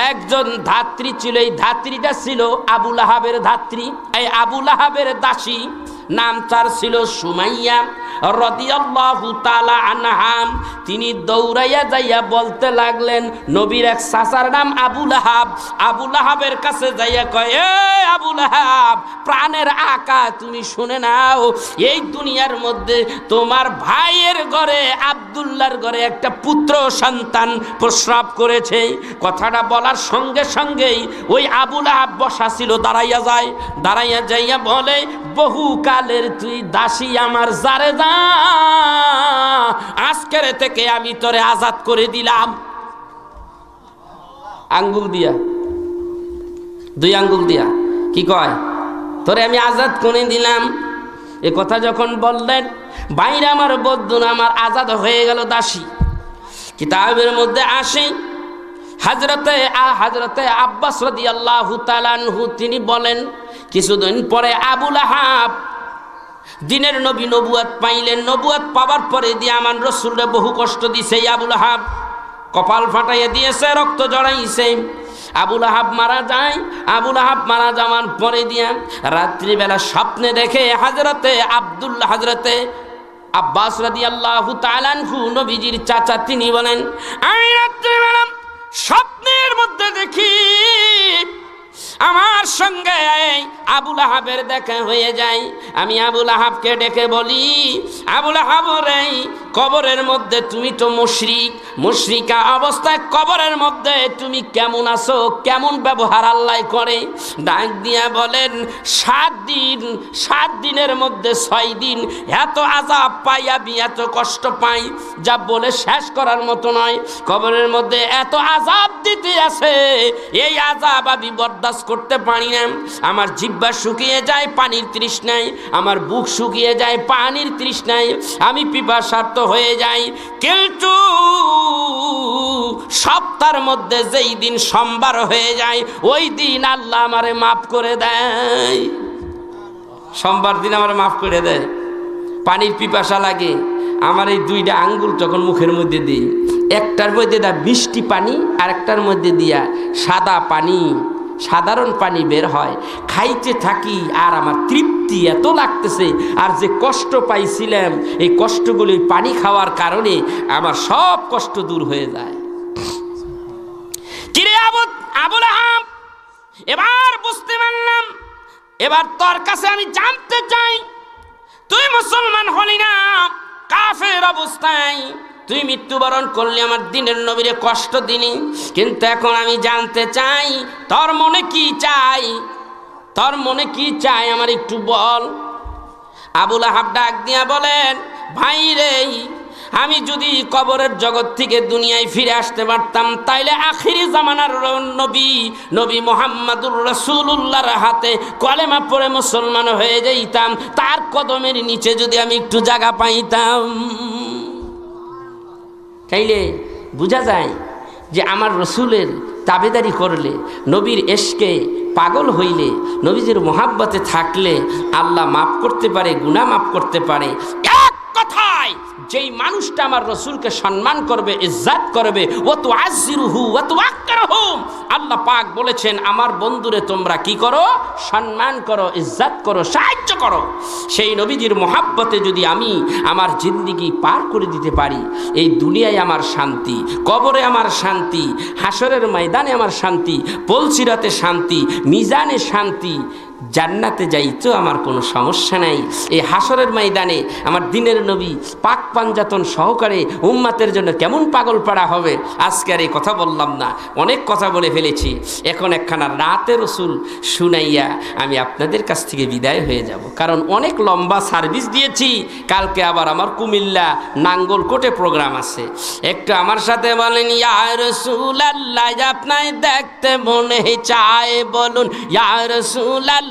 একজন ধাত্রী ছিল, এই ধাত্রীটা ছিল আবু লাহাবের ধাত্রী, এই আবু লাহাবের দাসী, নাম তার ছিল সুমাইয়া রাদিয়াল্লাহু তাআলা আনহা। তিনি দৌড়াইয়া যাইয়া বলতে লাগলেন, নবীর এক চাচার নাম আবু লাহাব, আবু লাহাবের কাছে যাইয়া কয়, এ আবু লাহাব, প্রাণের আকা, তুমি শুনে নাও, এই দুনিয়ার মধ্যে তোমার ভাইয়ের ঘরে আব্দুল্লাহর ঘরে একটা পুত্র সন্তান প্রসব করেছে। কথাটা বলার সঙ্গে সঙ্গেই ওই আবু লাহাব বসা ছিল, দাঁড়াইয়া যাইয়া বলে, বহুকালের তুই দাসী আমার, জারে যা, আজকের থেকে আমি তোরে আজাদ করে দিলাম। আঙ্গুল দিয়া, 2 আঙ্গুল দিয়া কি কয়, তোরে আমি আজাদ করে দিলাম। এ কথা যখন বললেন, বাইরে আমার বদ্দুন আমার আজাদ হয়ে গেল দাসী। কিতাবের মধ্যে আসে হযরতে আব্বাস রাদিয়াল্লাহু তাআলা আনহু তিনি বলেন, কিছুদিন পরে আবু লাহাব দিনের নবী নবুয়ত পাইলেন। নবুয়ত পাওয়ার পরে দিয়ে আমার রাসূলকে বহু কষ্ট দিছে। আবু লাহাব কপাল ফাটাইয়া দিয়েছে, রক্ত জড়াইছে। আবু লাহাব মারা যায়। আবু লাহাব মারা যাওয়ার পরে দিয়া রাত্রিবেলা স্বপ্নে দেখে হযরতে আব্বাস রাদিয়াল্লাহু তাআলা আনহু নবীজির চাচা, তিনি বলেন, আমি রাত্রিবেলা স্বপ্নের মধ্যে দেখি আমার সঙ্গে আবু লাহাবের দেখা হয়ে যায়। আমি আবু লাহাবকে ডেকে বলি, আবু লাহাব রে, কবরের মধ্যে তুমি তো মুশরিকা অবস্থায় কবরের মধ্যে তুমি কেমন আছো, কেমন ব্যবহার আল্লাহ করে? ডাক দিয়া বলেন, 7 দিনের মধ্যে 6 দিন এত আযাব পাই, আমি এত কষ্ট পাই যা বলে শেষ করার মতো নয়। কবরের মধ্যে এত আযাব দিতে আছে, এই আযাব আমি বরদাস্ত করতে পারি না। আমার জিহ্বা শুকিয়ে যায় পানির তৃষ্ণায়, আমার বুক শুকিয়ে যায় পানির তৃষ্ণায়, আমি পিপাসার্ত হয়ে যাই। কিন্তু সপ্তাহের মধ্যে যেই দিন সোমবার হয়ে যায়, ওই দিন আল্লাহ আমারে মাফ করে দেয়। সোমবার দিন আমারে মাফ করে দেয়। পানির পিপাসা লাগে, আমার এই 2টা আঙ্গুল যখন মুখের মধ্যে দিই, একটার মধ্যে দা মিষ্টি পানি আর একটার মধ্যে দিয়া সাদা পানি, সাধারণ পানি বের হয়, খাইতে থাকি আর আমার তৃপ্তি এত লাগতেছে, আর যে কষ্ট পাইছিলাম এই কষ্টগুলি পানি খাওয়ার কারণে আমার সব কষ্ট দূর হয়ে যায়। কিরে আবু লাহাব, এবার বুঝতে পারলাম, এবার তোর কাছে আমি জানতে চাই, তুই মুসলমান হলি না, কাফের অবস্থায় তুই মৃত্যুবরণ করলি, আমার দিনের নবীরে কষ্ট দিনি, কিন্তু এখন আমি জানতে চাই তোর মনে কি চাই, তোর মনে কি চাই আমার একটু বল। আবু লাহাব ডাক দিয়া বলেন, ভাই রে, আমি যদি কবরের জগৎ থেকে দুনিয়ায় ফিরে আসতে পারতাম, তাইলে আখিরি জামানার নবী মুহাম্মাদুর রাসূলুল্লাহর হাতে কলেমা পড়ে মুসলমান হয়ে যাইতাম, তার কদমের নিচে যদি আমি একটু জায়গা পাইতাম। তাইলে বোঝা যায় যে আমার রসুলের তাবেদারি করলে, নবীর এশকে পাগল হইলে, নবীজির মোহাব্বতে থাকলে আল্লাহ মাফ করতে পারে, গুনাহ মাফ করতে পারে। এক কথায় যেই মানুষটা আমার রসুলকে সম্মান করবে, ইজ্জত করবে, ওয়া তুআজ্জিরুহু ওয়া তুওয়াক্কিরুহু, আল্লাহ পাক বলেছেন আমার বন্ধুরে তোমরা কি করো, সম্মান করো, ইজ্জত করো, সাহায্য করো। সেই নবীজির মোহাব্বতে যদি আমি আমার জিন্দেগি পার করে দিতে পারি, এই দুনিয়ায় আমার শান্তি, কবরে আমার শান্তি, হাসরের ময়দানে আমার শান্তি, পুলসিরাতে শান্তি, মিজানে শান্তি, জান্নাতে যাইতো আমার কোনো সমস্যা নাই। এই হাসরের ময়দানে আমার দিনের নবী পাক পাঞ্জাতন সহকারে উম্মাতের জন্য কেমন পাগল পাড়া হবে। আজকে আর এই কথা বললাম না, অনেক কথা বলে ফেলেছি। এখন একখানা রাতে রসুল শুনাইয়া আমি আপনাদের কাছ থেকে বিদায় হয়ে যাব, কারণ অনেক লম্বা সার্ভিস দিয়েছি। কালকে আবার আমার কুমিল্লা নাঙ্গলকোটে প্রোগ্রাম আছে। একটু আমার সাথে বলেন, ইয়া রাসূলুল্লাহ আপনায় দেখতে মনে চায়, বলুন ইয়া রাসূলুল্লাহ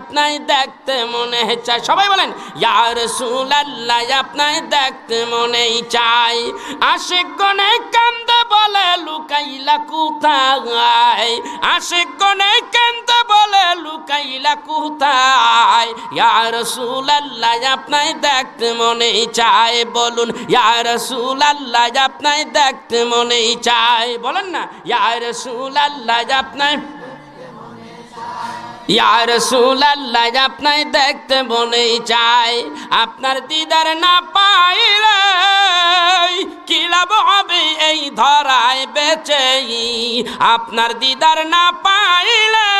আপনায় দেখতে মনে চায়। সবাই বলেন, ইয়া রাসূলুল্লাহ আপনায় দেখতে মনে চায়। আশিক গনে কান্দে বলে লুকাইলা কোথায়, আশিক গনে কান্দে বলে লুকাইলা কোথায়। ইয়া রাসূলুল্লাহ আপনায় দেখতে মনে চায়, বলুন ইয়া রাসূলুল্লাহ আপনায় দেখতে মনে চায়। বলেন না, ইয়া রাসূলুল্লাহ আপনায়, ইয়া রাসূলুল্লাহ আপনায় দেখতে মনে চায়। আপনার দিদার না পাইলে কি লাভ হবে এই ধরায় বেঁচে, আপনার দিদার না পাইলে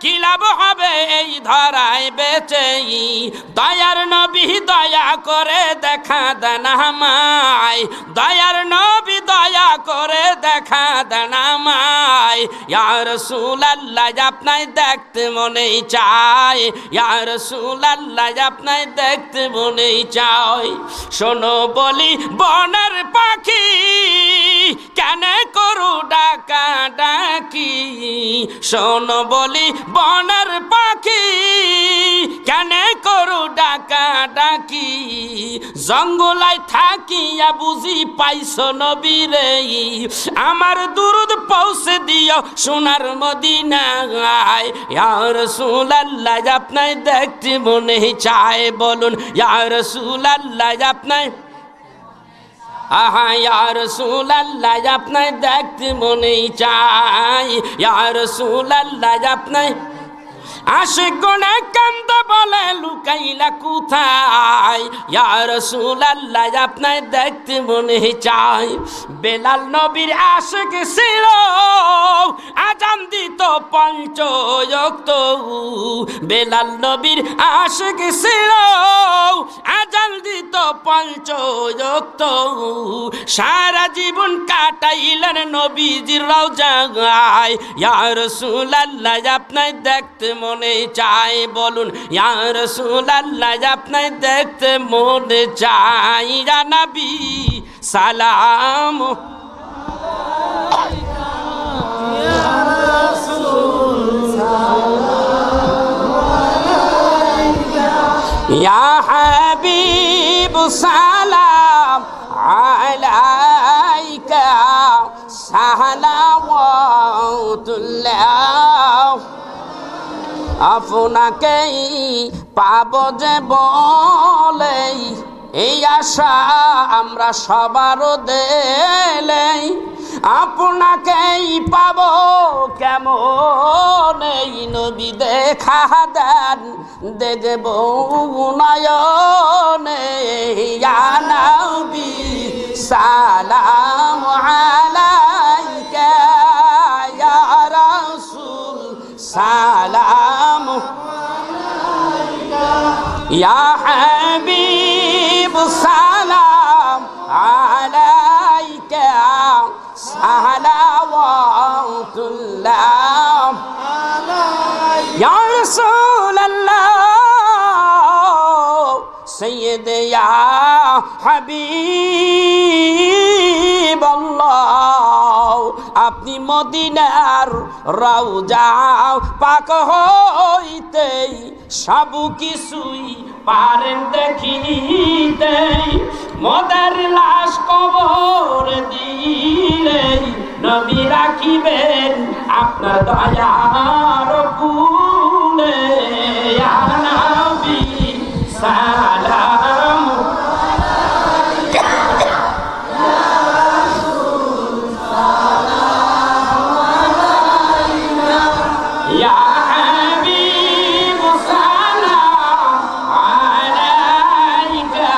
কি লাভ হবে এই ধরায় বেঁচে। দয়ার নবী দয়া করে দেখা দেন আমায়, দয়ার নবী দয়া করে দেখা দেন আমায়। ইয়া রাসূলুল্লাহ আপনায় দেখতে মনে চায়, ইয়া রাসূলুল্লাহ আপনায় দেখতে মনে চায়। শোনো বলি বনের পাখি কেন করু ডাকা ডাকি, শোনো বলি বনের পাখি কেন করু ডাকা জঙ্গলায় থাকিয়া বুঝি পাইছো নবীরে, আমার দুরুদ পৌঁছে দিও সোনার মদিনায়। ইয়া রাসূলুল্লাহ আপনায় দেখতে মনে চায়, বলুন ইয়া রাসূলুল্লাহ আপনায়, আহা ইয়া রাসূলুল্লাহ আপনায় দেখতে মনে চায়। ইয়া রাসূলুল্লাহ আপনায় আশিক গনে কান্দে বলে লুকাইলা কোথায়। ইয়া রাসূলুল্লাহ আপনায় দেখতে মনে চায়। বেলাল নবীর আশিক ছিল, আজান দিত পঞ্চ ওয়াক্ত। বেলাল নবীর আশিক ছিল, আজান দিত পঞ্চ ওয়াক্ত। সারা জীবন কাটাইলেন নবীজির রওজায়। ইয়া রাসূলুল্লাহ আপনায় দেখতে মনে চায়, বলুন ইয়া রাসূলুল্লাহ আপনায় দেখতে মনে চায়। ইয়া নবী সালাম আলাইকা, ইয়া রাসূল সালাম আলাইকা, ইয়া হাবিব সালাম আলাইকা, সালাওয়াতুল্লাহ। আপনাকেই পাব যে বলে, এই আশা আমরা সবার দেলেই। আপনাকেই পাব কেমন, এই নবী দেখা দেন দেখব নয়নে। ইয়া নবী সালাম আলাইকা, ইয়া রাসূল সালাম আলাইকা, ইয়া হাবিব সালাম আলাইকা, সালাওয়াতুল্লাহ আলাইকা, ইয়া রাসূলুল্লাহ সাইয়্যিদ ইয়া হাবিবাল্লাহ। আপনি মদিনার রওজা পাক হইতে সব কিছুই পারেন দেখিতে। মদের লাশ কবর দিলে নবী রাখিবেন আপনার দয়ার কুলে। ইয়া নবী সালাম আলাইকা, ইয়া রাসূল সালাম আলাইকা, ইয়া হাবিব সালাম আলাইকা,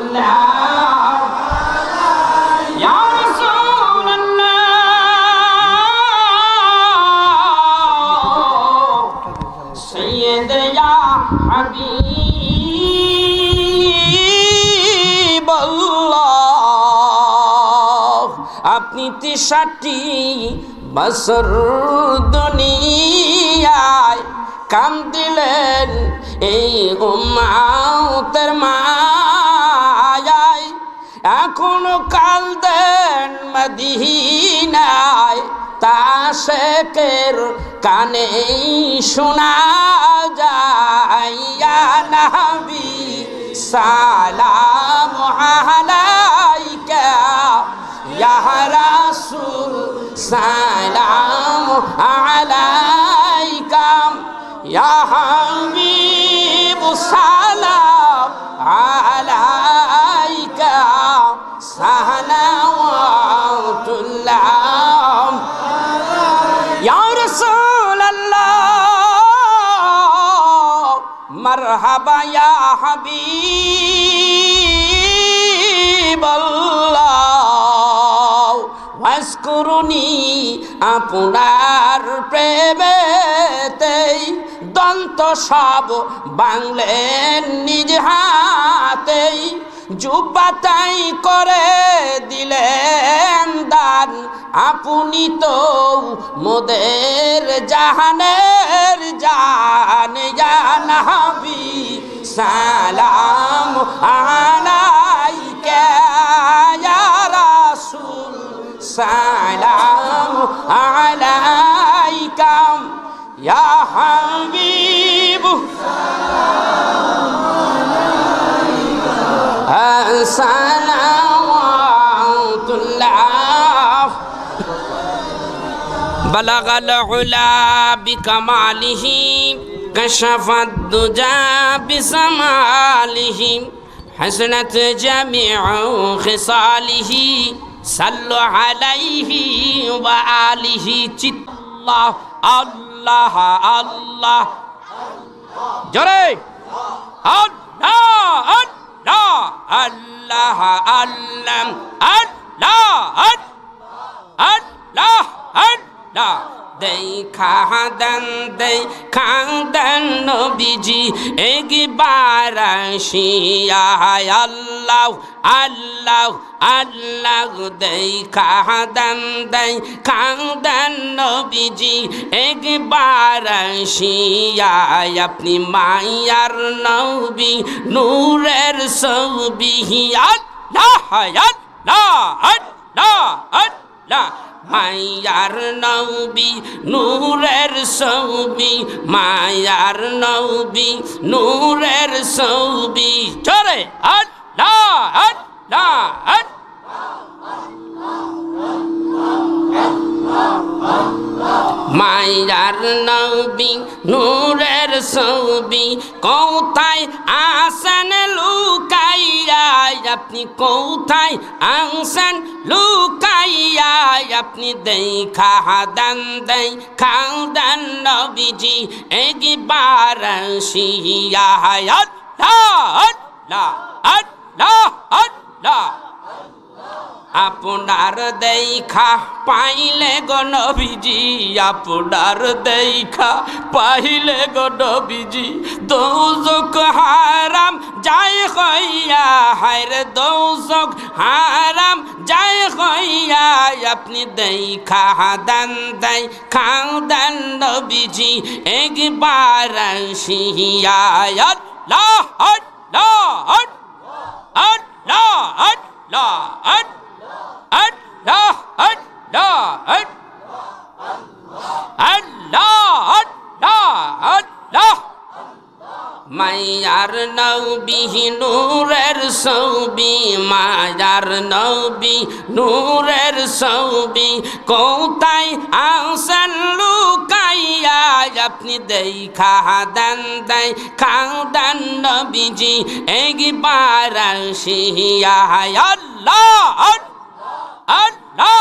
সালাওয়াতুল্লাহ। ইয়া রাসূলুল্লাহ সাইয়্যিদ ইয়া হাবিবাল্লাহ। আপনি ৬৩ বছর দুনিয়ায় কান্দিলেন এই উম্মতের মায়ায়। এখনো কাঁদেন মদিনায়, তাশেকের কানে শোনা যায়। ইয়া নবী সালাম আলাইকা, ইয়া রাসূল সালাম আলাইকা, ইয়া হাবিব সালাম আলাইকা, সালাওয়াতুল্লাহ। ইয়া রাসূলুল্লাহ মারহাবা ইয়া হাবিবাল্লাহ। ওয়াজকুরুনি আপনার প্রেমেতেই দন্ত সব বাংলেন নিজ হাতেই। জুব্বাতাই করে দিলেন দান, আপনি তো মোদের জাহানের জান। ইয়া নবী সালাম আলাইকা, ইয়া রাসূল সালাম আলাইকা, ইয়া হাবিব সালাম সালাওয়াতুল্লাহ বালাগাল উলা বিকামালিহি কাশাফাদ দুজা বিসামালিহি হাসনাত জামিউ খিসালিহি সাল্লু আলাইহি ওয়া আলিহি চিল্লাহ আল্লাহ আল্লাহ জোরে আল্লাহ আল্লাহ আল্লাহ আল্লাহ আল্লাহ আল্লাহ আল্লাহ দেখা দেন নবীজি একবার আসিয়া আল্লাহ আল্লাহ আল্লাহ দেখা দেন নবীজি একবার আসিয়া আপনি মায়ার নবী নূরের ছবি আল্লাহ আল্লাহ আল্লাহ আল্লাহ মায়ার নবী নূরের ছবি মায়ার নবী নূরের ছবি চলে আল্লাহ আল্লাহ মায়ার নবী নূরের ছবি কোথায় আসেন লুকাইয়া আপনি কোথায় আসেন লুকাইয়া আপনি দেখা দেন নবীজি একবার আসিয়া আল্লাহ আল্লাহ আল্লাহ আল্লাহ আপনার দেখা পাইলে গো নবীজি আপনার দেখা পাইলে গো নবীজি দোজক হারাম যায় হইয়া হায়রে দোজক হারাম যায় হইয়া আপনি দেখা দেন নবীজি একবার আসিয়া আল্লাহ আল্লাহ আল্লাহ আল্লাহ আল্লাহ আল্লাহ আল্লাহ আল্লাহ মায়ার নবী নূরের ছবি মায়ার নবী নূরের ছবি কোথায় আসেন লুকাইয়া আপনি দেখা দেন নবীজি একবার আসিয়া আল্লাহ আল্লাহ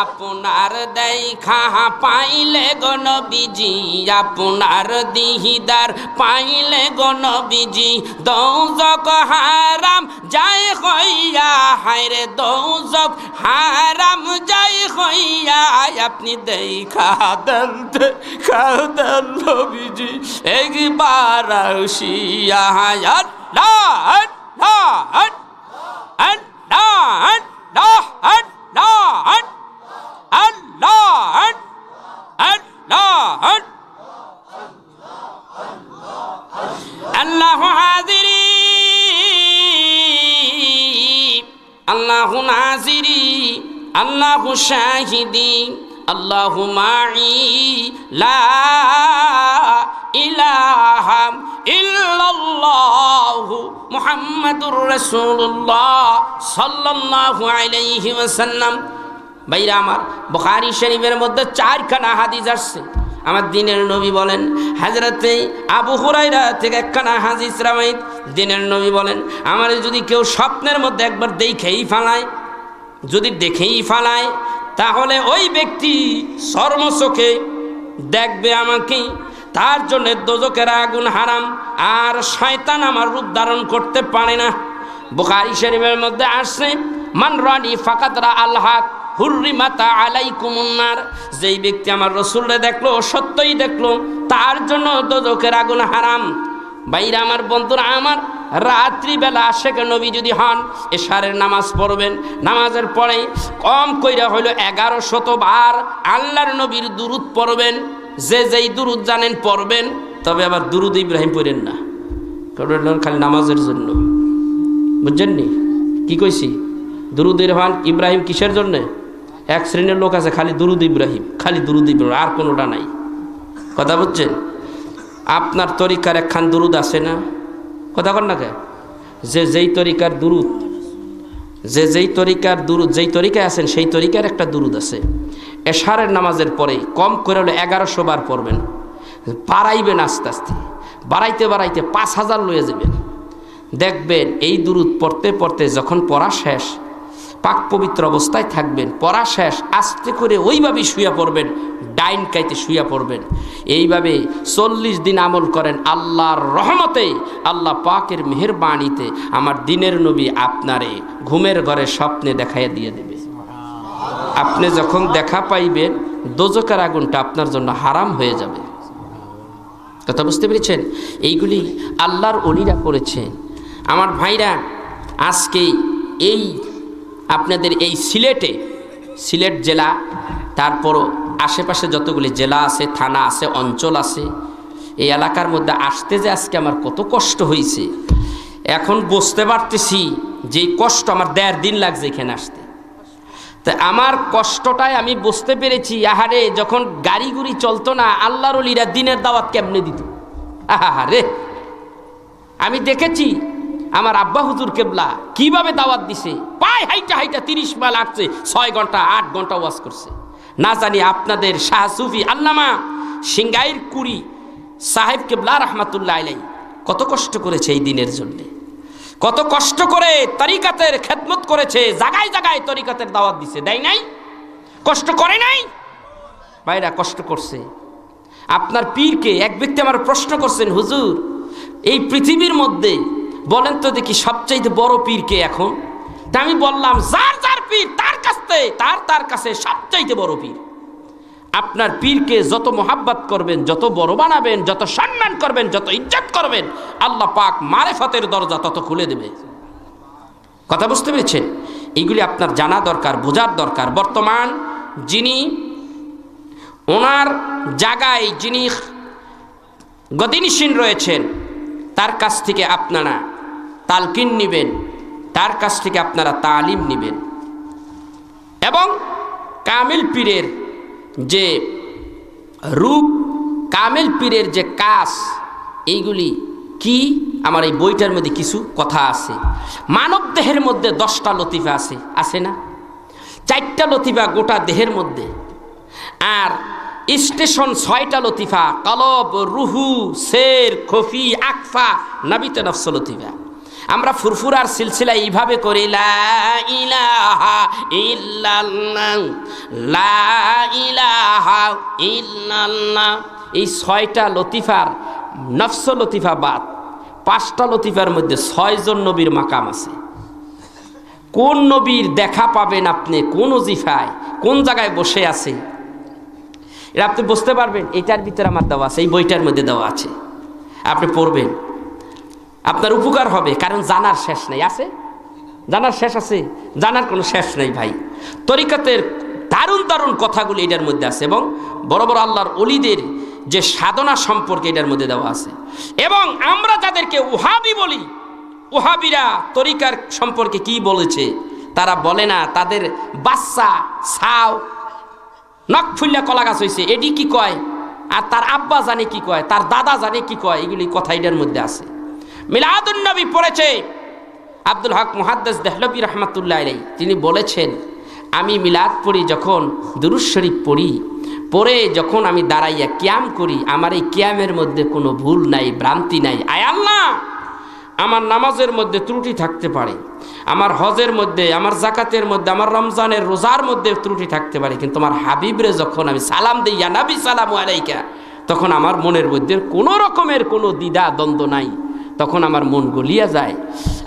আপনার দেখা পাইলে গো নবীজি আপনার দিদার পাইলে গো নবীজি দোজক হারাম যায় হইয়া হায়রে দোজক হারাম যায় হইয়া আপনি দেখা দেন নবীজি একবার আসিয়া আল্লাহ আল্লাহ আল্লাহ আল্লাহ আল্লাহ Allah Allah Allah hadiri Allah naziri Allah shahidi Allah ma'i la ilaha illallah Muhammadur Rasulullah sallallahu alayhi wa sallam ভাইরা আমার বুখারী শরীফের মধ্যে 4খানা হাদিস আসছে আমার দ্বীনের নবী বলেন হযরতে আবু হুরায়রা থেকে একখানা হাদিস রাওয়ায়াত দ্বীনের নবী বলেন আমার যদি কেউ স্বপ্নের মধ্যে একবার দেখেই ফালায় তাহলে ওই ব্যক্তি চর্মচোখে দেখবে আমাকে তার জন্য দোজকের আগুন হারাম আর শয়তান আমার রূপ ধারণ করতে পারে না বুখারী শরীফের মধ্যে আসছে মান রানি ফাকাত রা আল হক হুররিমাতা আলাইকুমুন নার যেই ব্যক্তি আমার রাসূলকে দেখলো সত্যই দেখলো তার জন্য দোজখের আগুন হারাম ভাইরা আমার বন্ধুরা আমার রাত্রিবেলা আশিকে নবী যদি হন এশারের নামাজ পড়বেন নামাজের পরে কম কইরা হইল 1100 বার আল্লাহর নবীর দুরূদ পড়বেন যেই দুরূদ জানেন পড়বেন তবে আবার দুরূদ ইব্রাহিম পড়েন না কারণ খালি নামাজের জন্য বুঝছেন নি কি কইছি দুরূদ ইব্রাহিম কিসের জন্য এক শ্রেণীর লোক আছে খালি দুরূদ ইব্রাহিম আর কোনোটা নাই কথা বুঝছেন আপনার তরিকার একখান দুরূদ আছে না কথা কর না কে যে যেই তরিকার দুরুদ, যেই তরিকায় আছেন সেই তরিকার একটা দুরুদ আছে। এশারের নামাজের পরে কম করে হলে 1100 বার পড়বেন, বাড়াইবেন আস্তে আস্তে, বাড়াইতে বাড়াইতে 5000 লয়ে যাবেন। দেখবেন এই দুরুদ পড়তে পড়তে যখন পড়া শেষ, পাক পবিত্র অবস্থায় থাকবেন, পড়া শেষ আস্তে করে ওইভাবেই শুয়া পড়বেন, ডাইন কাইতে শুয়া পড়বেন। এইভাবে 40 দিন আমল করেন, আল্লাহর রহমতে, আল্লাহ পাকের মেহেরবানিতে আমার দিনের নবী আপনারে ঘুমের ঘরে স্বপ্নে দেখাইয়া দিয়ে দেবে। আপনি যখন দেখা পাইবেন দোজকের আগুনটা আপনার জন্য হারাম হয়ে যাবে। কথা বুঝতে পেরেছেন? এইগুলি আল্লাহর ওলিরা করেছেন। আমার ভাইরা, আজকে এই আপনাদের এই সিলেট জেলা, তারপরও আশেপাশে যতগুলি জেলা আছে, থানা আছে, অঞ্চল আছে, এই এলাকার মধ্যে আসতে যে আজকে আমার কত কষ্ট হয়েছে, এখন বুঝতে পারতেছি যে কষ্ট আমার 1.5 দিন লাগছে এখানে আসতে। তা আমার কষ্টটাই আমি বুঝতে পেরেছি। আহারে, যখন গাড়ি গুড়ি চলতো না, আল্লাহর ওলিরা দিনের দাওয়াত কেমনে দিত। আহারে, আমি দেখেছি আমার আব্বা হুজুর কেবলা কিভাবে দাওয়াত দিছে। পায়ে হাইটা হাইটা 30 মাইল আসছে, 6 ঘন্টা 8 ঘন্টা ওয়াজ করছে। না জানি আপনাদের শাহ সুফি আল্লামা সিংগাইর কুড়ি সাহেব কেবলা রহমাতুল্লাহ আলাইহি কত কষ্ট করেছে এই দিনের জন্য, কত কষ্ট করে তরিকাতের খেদমত করেছে, জায়গায় জায়গায় তরিকাতের দাওয়াত দিছে। দেয় নাই? কষ্ট করে নাই? ভাইরা, কষ্ট করছে। আপনার পীরকে এক ব্যক্তি আমার প্রশ্ন করছেন, হুজুর এই পৃথিবীর মধ্যে বলেন তো দেখি সবচাইতে বড় পীর কে এখন? তা আমি বললাম, যার যার পীর তার কাছে সবচাইতে বড় পীর। আপনার পীরকে যত মোহাব্বত করবেন, যত বড় বানাবেন, যত সম্মান করবেন, যত ইজ্জত করবেন, আল্লাহ পাক মারেফতের দরজা তত খুলে দেবে। কথা বুঝতে পেরেছেন? এইগুলি আপনার জানা দরকার, বোঝার দরকার। বর্তমান যিনি ওনার জায়গায় যিনি গদিনিসীন রয়েছেন, তার কাছ থেকে আপনারা তালকিন নেবেন, তার কাছ থেকে আপনারা তালিম নেবেন। এবং কামিল পীরের যে রূপ, কামিল পীরের যে কাজ, এইগুলি কি আমার এই বইটার মধ্যে কিছু কথা আছে। মানব দেহের মধ্যে 10টা লতিফা আছে না? 4টা লতিফা গোটা দেহের মধ্যে, আর স্টেশন 6টা লতিফা, কলব, রুহু, শের, খফি, আকফা, নাবিতে নফস লতিফা। আমরা ফুরফুরার সিলসিলা এইভাবে করি, লা ইলাহা ইল্লাল্লাহ, লা ইলাহা ইল্লাল্লাহ। এই 6টা লতিফার নফস লতিফা বাদ 5টা লতিফার মধ্যে 6 জন নবীর মাকাম আছে। কোন নবীর দেখা পাবেন আপনি, কোন ওজিফায়, কোন জায়গায় বসে আছে, এটা আপনি বুঝতে পারবেন। এটার ভিতরে আমার দেওয়া আছে, এই বইটার মধ্যে দেওয়া আছে। আপনি পড়বেন, আপনার উপকার হবে। কারণ জানার শেষ নেই। আছে? জানার শেষ আছে? জানার কোনো শেষ নেই ভাই। তরিকাতের দারুণ দারুণ কথাগুলি এটার মধ্যে আছে, এবং বড় বড় আল্লাহর ওলিদের যে সাধনা সম্পর্কে এটার মধ্যে দেওয়া আছে। এবং আমরা যাদেরকে ওহাবি বলি, ওহাবিরা তরিকার সম্পর্কে কি বলেছে তারা বলে না, তাদের বাচ্চা ছাও নখ ফুল্লা কলা গাছ হয়েছে, এটি কি কয়, আর তার আব্বা জানে কি কয়, তার দাদা জানে কি কয়, এগুলি কথা এটার মধ্যে আছে। মিলাদুন নবী পড়েছে আব্দুল হক মুহাদ্দিস দেহলভী রহমাতুল্লাহ আলাইহি, তিনি বলেছেন, আমি মিলাদ পড়ি, যখন দুরূদ শরীফ পড়ে যখন আমি দাঁড়াইয়া কিয়াম করি, আমার এই কিয়ামের মধ্যে কোনো ভুল নাই, ভ্রান্তি নাই। আয় আল্লাহ, আমার নামাজের মধ্যে ত্রুটি থাকতে পারে, আমার হজের মধ্যে, আমার জাকাতের মধ্যে, আমার রমজানের রোজার মধ্যে ত্রুটি থাকতে পারে, কিন্তু আমার হাবিবরে যখন আমি সালাম দিই, ইয়া নবী সালামু আলাইকা, তখন আমার মনের মধ্যে কোনো রকমের কোনো দ্বিধা দ্বন্দ্ব নাই, তখন আমার মন গলিয়া যায়।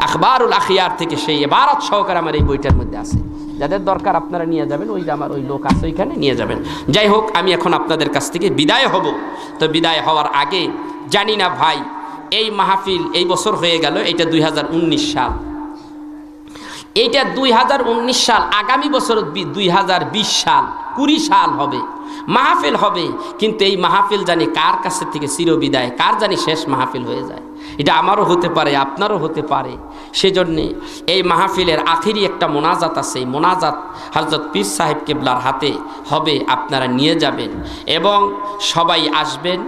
আখবারুল আখিয়ার থেকে সেই ইবারত সহকারে আমার এই বইটার মধ্যে আছে। যাদের দরকার আপনারা নিয়ে যাবেন, ওই যে আমার ওই লোক আছে ওইখানে নিয়ে যাবেন। যাই হোক, আমি এখন আপনাদের কাছ থেকে বিদায় হব। তো বিদায় হওয়ার আগে জানি না ভাই, এই মাহফিল এই বছর হয়ে গেল, এটা 2019 সাল, এইটা 2019 সাল, আগামী বছর 2020 সাল, 20 সাল হবে, মাহফিল হবে। কিন্তু এই মাহফিল জানি কার কাছে থেকে চিরবিদায়, কার জানি শেষ মাহফিল হয়ে যায়। এটা আমারও হতে পারে, আপনারও হতে পারে। সেজন্যে এই মাহফিলের আখিরি একটা মোনাজাত আছে, এই মোনাজাত হযরত পীর সাহেব কেবলার হাতে হবে, আপনারা নিয়ে যাবেন এবং সবাই আসবেন,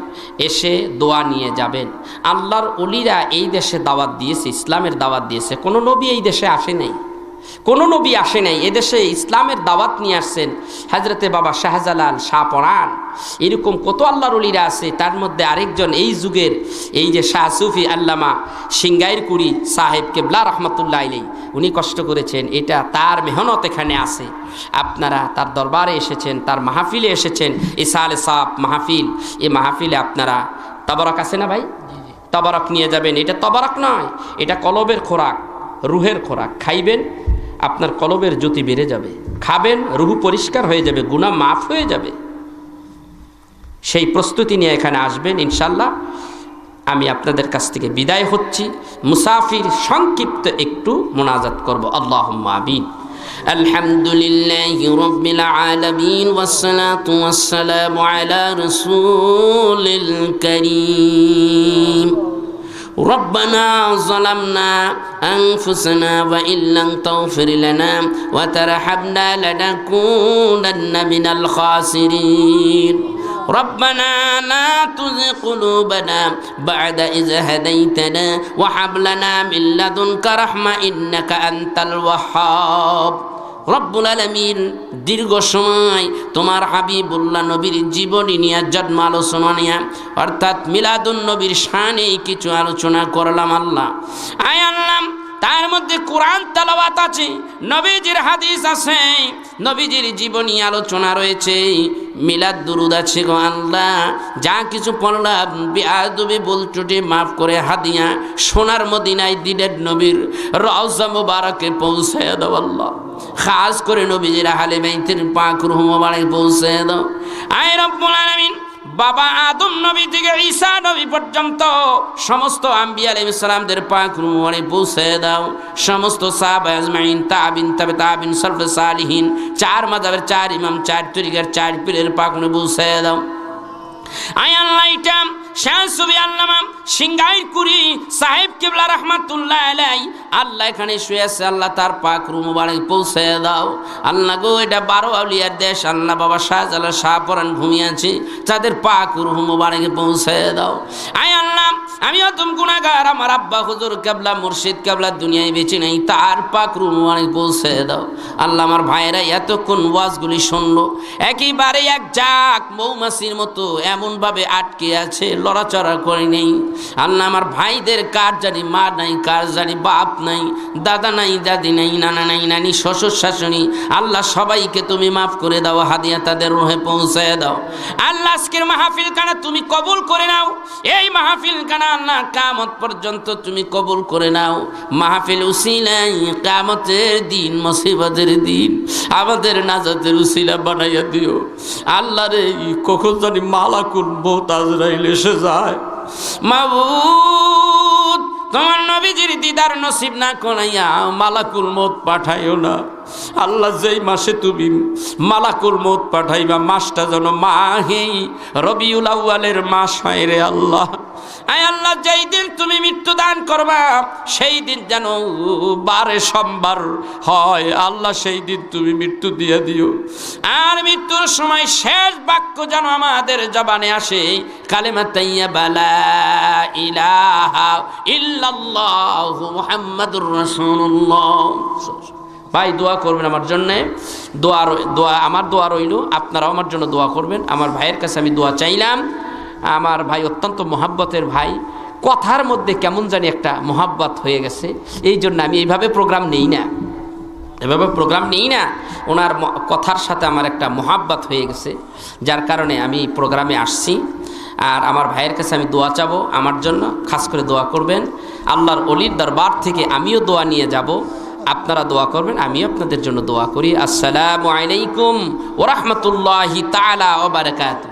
এসে দোয়া নিয়ে যাবেন। আল্লাহর ওলিরা এই দেশে দাওয়াত দিয়েছে, ইসলামের দাওয়াত দিয়েছে। কোনো নবী এই দেশে আসে নাই, কোনো নবী আসে নাই। এদেশে ইসলামের দাওয়াত নিয়ে আসছেন হযরতে বাবা শাহজালাল, শাহপরাণ, এরকম কত আল্লাহর ওলিরা আছে। তার মধ্যে আরেকজন এই যুগের এই যে শাহ সুফি আল্লামা সিংগাইর কুড়ি সাহেব কেবলা রহমতুল্লাহ আলাইহি, উনি কষ্ট করেছেন, এটা তার মেহনত এখানে আছে। আপনারা তার দরবারে এসেছেন, তার মাহফিলে এসেছেন, ইসালে সাপ মাহফিল, এই মাহফিলে আপনারা তবরক আছে না ভাই? তবরক নিয়ে যাবেন। এটা তবরক নয়, এটা কলবের খোরাক, রুহের খোরাক। খাইবেন, আপনার কলবের জ্যোতি বেড়ে যাবে। খাবেন, রুহ পরিষ্কার হয়ে যাবে, গুনাহ মাফ হয়ে যাবে। সেই প্রস্তুতি নিয়ে এখানে আসবেন ইনশাল্লাহ। আমি আপনাদের কাছ থেকে বিদায় হচ্ছি। মুসাফির সংক্ষিপ্ত একটু মোনাজাত করব। আল্লাহুম্মা আমিন। আলহামদুলিল্লাহি রাব্বিল আলামিন ওয়াসসালাতু ওয়াসসালামু আলা রাসূলিল কারীম। ربنا ظلمنا أنفسنا وإن لم تغفر لنا وترحمنا لنكونن من الخاسرين ربنا لا تزغ قلوبنا بعد إذ هديتنا وهب لنا من لدنك رحمة إنك أنت الوهاب রব্বুল আলামিন দীর্ঘ সময় তোমার হাবিবুল্লাহ নবীর জীবনী নিয়ে, জন্ম আলোচনা নিয়ে, অর্থাৎ মিলাদুন নবীর শানে কিছু আলোচনা করলাম। আল্লাহ আয় আল্লাহ, তার মধ্যে কোরআন তেলাওয়াত আছে, নবীজির হাদিস আছে, নবীজির জীবনী আলোচনা রয়েছে, মিলাদ দুরুদ আছে। গো আল্লাহ, যা কিছু পড়লাম বেয়াদবি ভুল ত্রুটি মাফ করে হাদিয়া সোনার মদিনায় দিনের নবীর রওজা মুবারকে পৌঁছে দাও। আল্লাহ খাস করে নবীজির আহলে বাইতের পাক রূহ মুবারক পৌঁছে দাও। আয় রব্বুল আলামিন, বাবা আদম নবী থেকে ঈসা নবী পর্যন্ত সমস্ত আম্বিয়া আলাইহিস সালামদের পাক রূহ মুবারক পৌঁছে দাও। সমস্ত সাহাবা আজমাইন, তাবিন, তাবে তাবিন, সালফে সালিহিন, চার মাযহাবের চার ইমাম, চার তরিকার চার পীরের পাক রূহ পৌঁছে দাও। আয় আল্লাহ, এটা শাহ সুফি আল্লামা সিংগাইর কুরি সাহেব কেবলা রহমাতুল্লাহ আলাইহি, আল্লাহ এখানে শুয়ে আছে, আল্লাহ তার পাক রূহ মুবারক পৌঁছে দাও। আল্লাহ গো, এটা 12 আউলিয়ার দেশ। আল্লাহ বাবা শাহজালাল, শাহপরাণ ঘুমিয়ে আছে, তাদের পাক রূহ মুবারক পৌঁছে দাও। আয় আল্লাহ, আমি অতম গুনাহগার, আমার আব্বা হুজুর কেবলা মুর্শিদ কেবলা দুনিয়ায় বেঁচে নেই, তার পাক রূহ মুবারক পৌঁছে দাও। আল্লাহ, আমার ভাইয়েরা এতক্ষণ ওয়াজগুলি শুনলো, একেবারে এক জাক মৌমাছির মতো এমনভাবে আটকে আছে, লড়াচড়া করে নেই। আল্লাহ, আমার ভাইদের কার জানি মা নাই, কার জানি বাপ নাই, দাদা নাই, দাদি নাই, নানা নাই, নানি, শ্বশুর শাশুড়ি, আল্লাহ সবাইকে তুমি মাফ করে দাও, হাদিয়া তাদের রুহে পৌঁছে দাও। আল্লাহ, আজকের মাহফিল কানা তুমি কবুল করে নাও। এই মাহফিল কানা আল্লাহ কিয়ামত পর্যন্ত তুমি কবুল করে নাও। মাহফিল উসিলাই কিয়ামতের দিন, মুসিবতের দিন আমাদের নাজাতের উসিলা বানাইয়া দিও। আল্লাহ রে, কখন জানি মালাকুল মউত আজরাইল এসে যায়। মাবুদ, তোমার নবীজির দিদার নসিব না করাইয়া মালাকুল মউত পাঠাইও না। আল্লাহ, যেই মাসে তুমি মালাকুল মউত পাঠাইবা, মাসটা যেন মাহে রবিউল আউয়ালের মাস হয় রে আল্লাহ। আয় আল্লাহ, যেই দিন তুমি মৃত্যু দান করবা সেই দিন যেন বারে সোমবার হয়। আল্লাহ, সেই দিন তুমি মৃত্যু দিয়ে দিও। আর মৃত্যুর সময় শেষ বাক্য যেন আমাদের জবানে আসে, কালেমা তাইয়্যিবা লা ইলাহা ইল্লাল্লাহু মুহাম্মাদুর রাসূলুল্লাহ। ভাই, দোয়া করবেন আমার জন্যে। আমার দোয়া রইল, আপনারাও আমার জন্য দোয়া করবেন। আমার ভাইয়ের কাছে আমি দোয়া চাইলাম। আমার ভাই অত্যন্ত মহাব্বতের ভাই, কথার মধ্যে কেমন জানি একটা মহাব্বত হয়ে গেছে, এই জন্য আমি এইভাবে প্রোগ্রাম নেই না, ওনার কথার সাথে আমার একটা মহাব্বত হয়ে গেছে, যার কারণে আমি প্রোগ্রামে আসছি। আর আমার ভাইয়ের কাছে আমি দোয়া চাবো, আমার জন্য খাস করে দোয়া করবেন। আল্লাহর ওলির দরবার থেকে আমিও দোয়া নিয়ে যাব, আপনারা দোয়া করবেন, আমিও আপনাদের জন্য দোয়া করি। আসসালামু আলাইকুম ওয়া রাহমাতুল্লাহি তাআলা ওয়া বারাকাতুহু।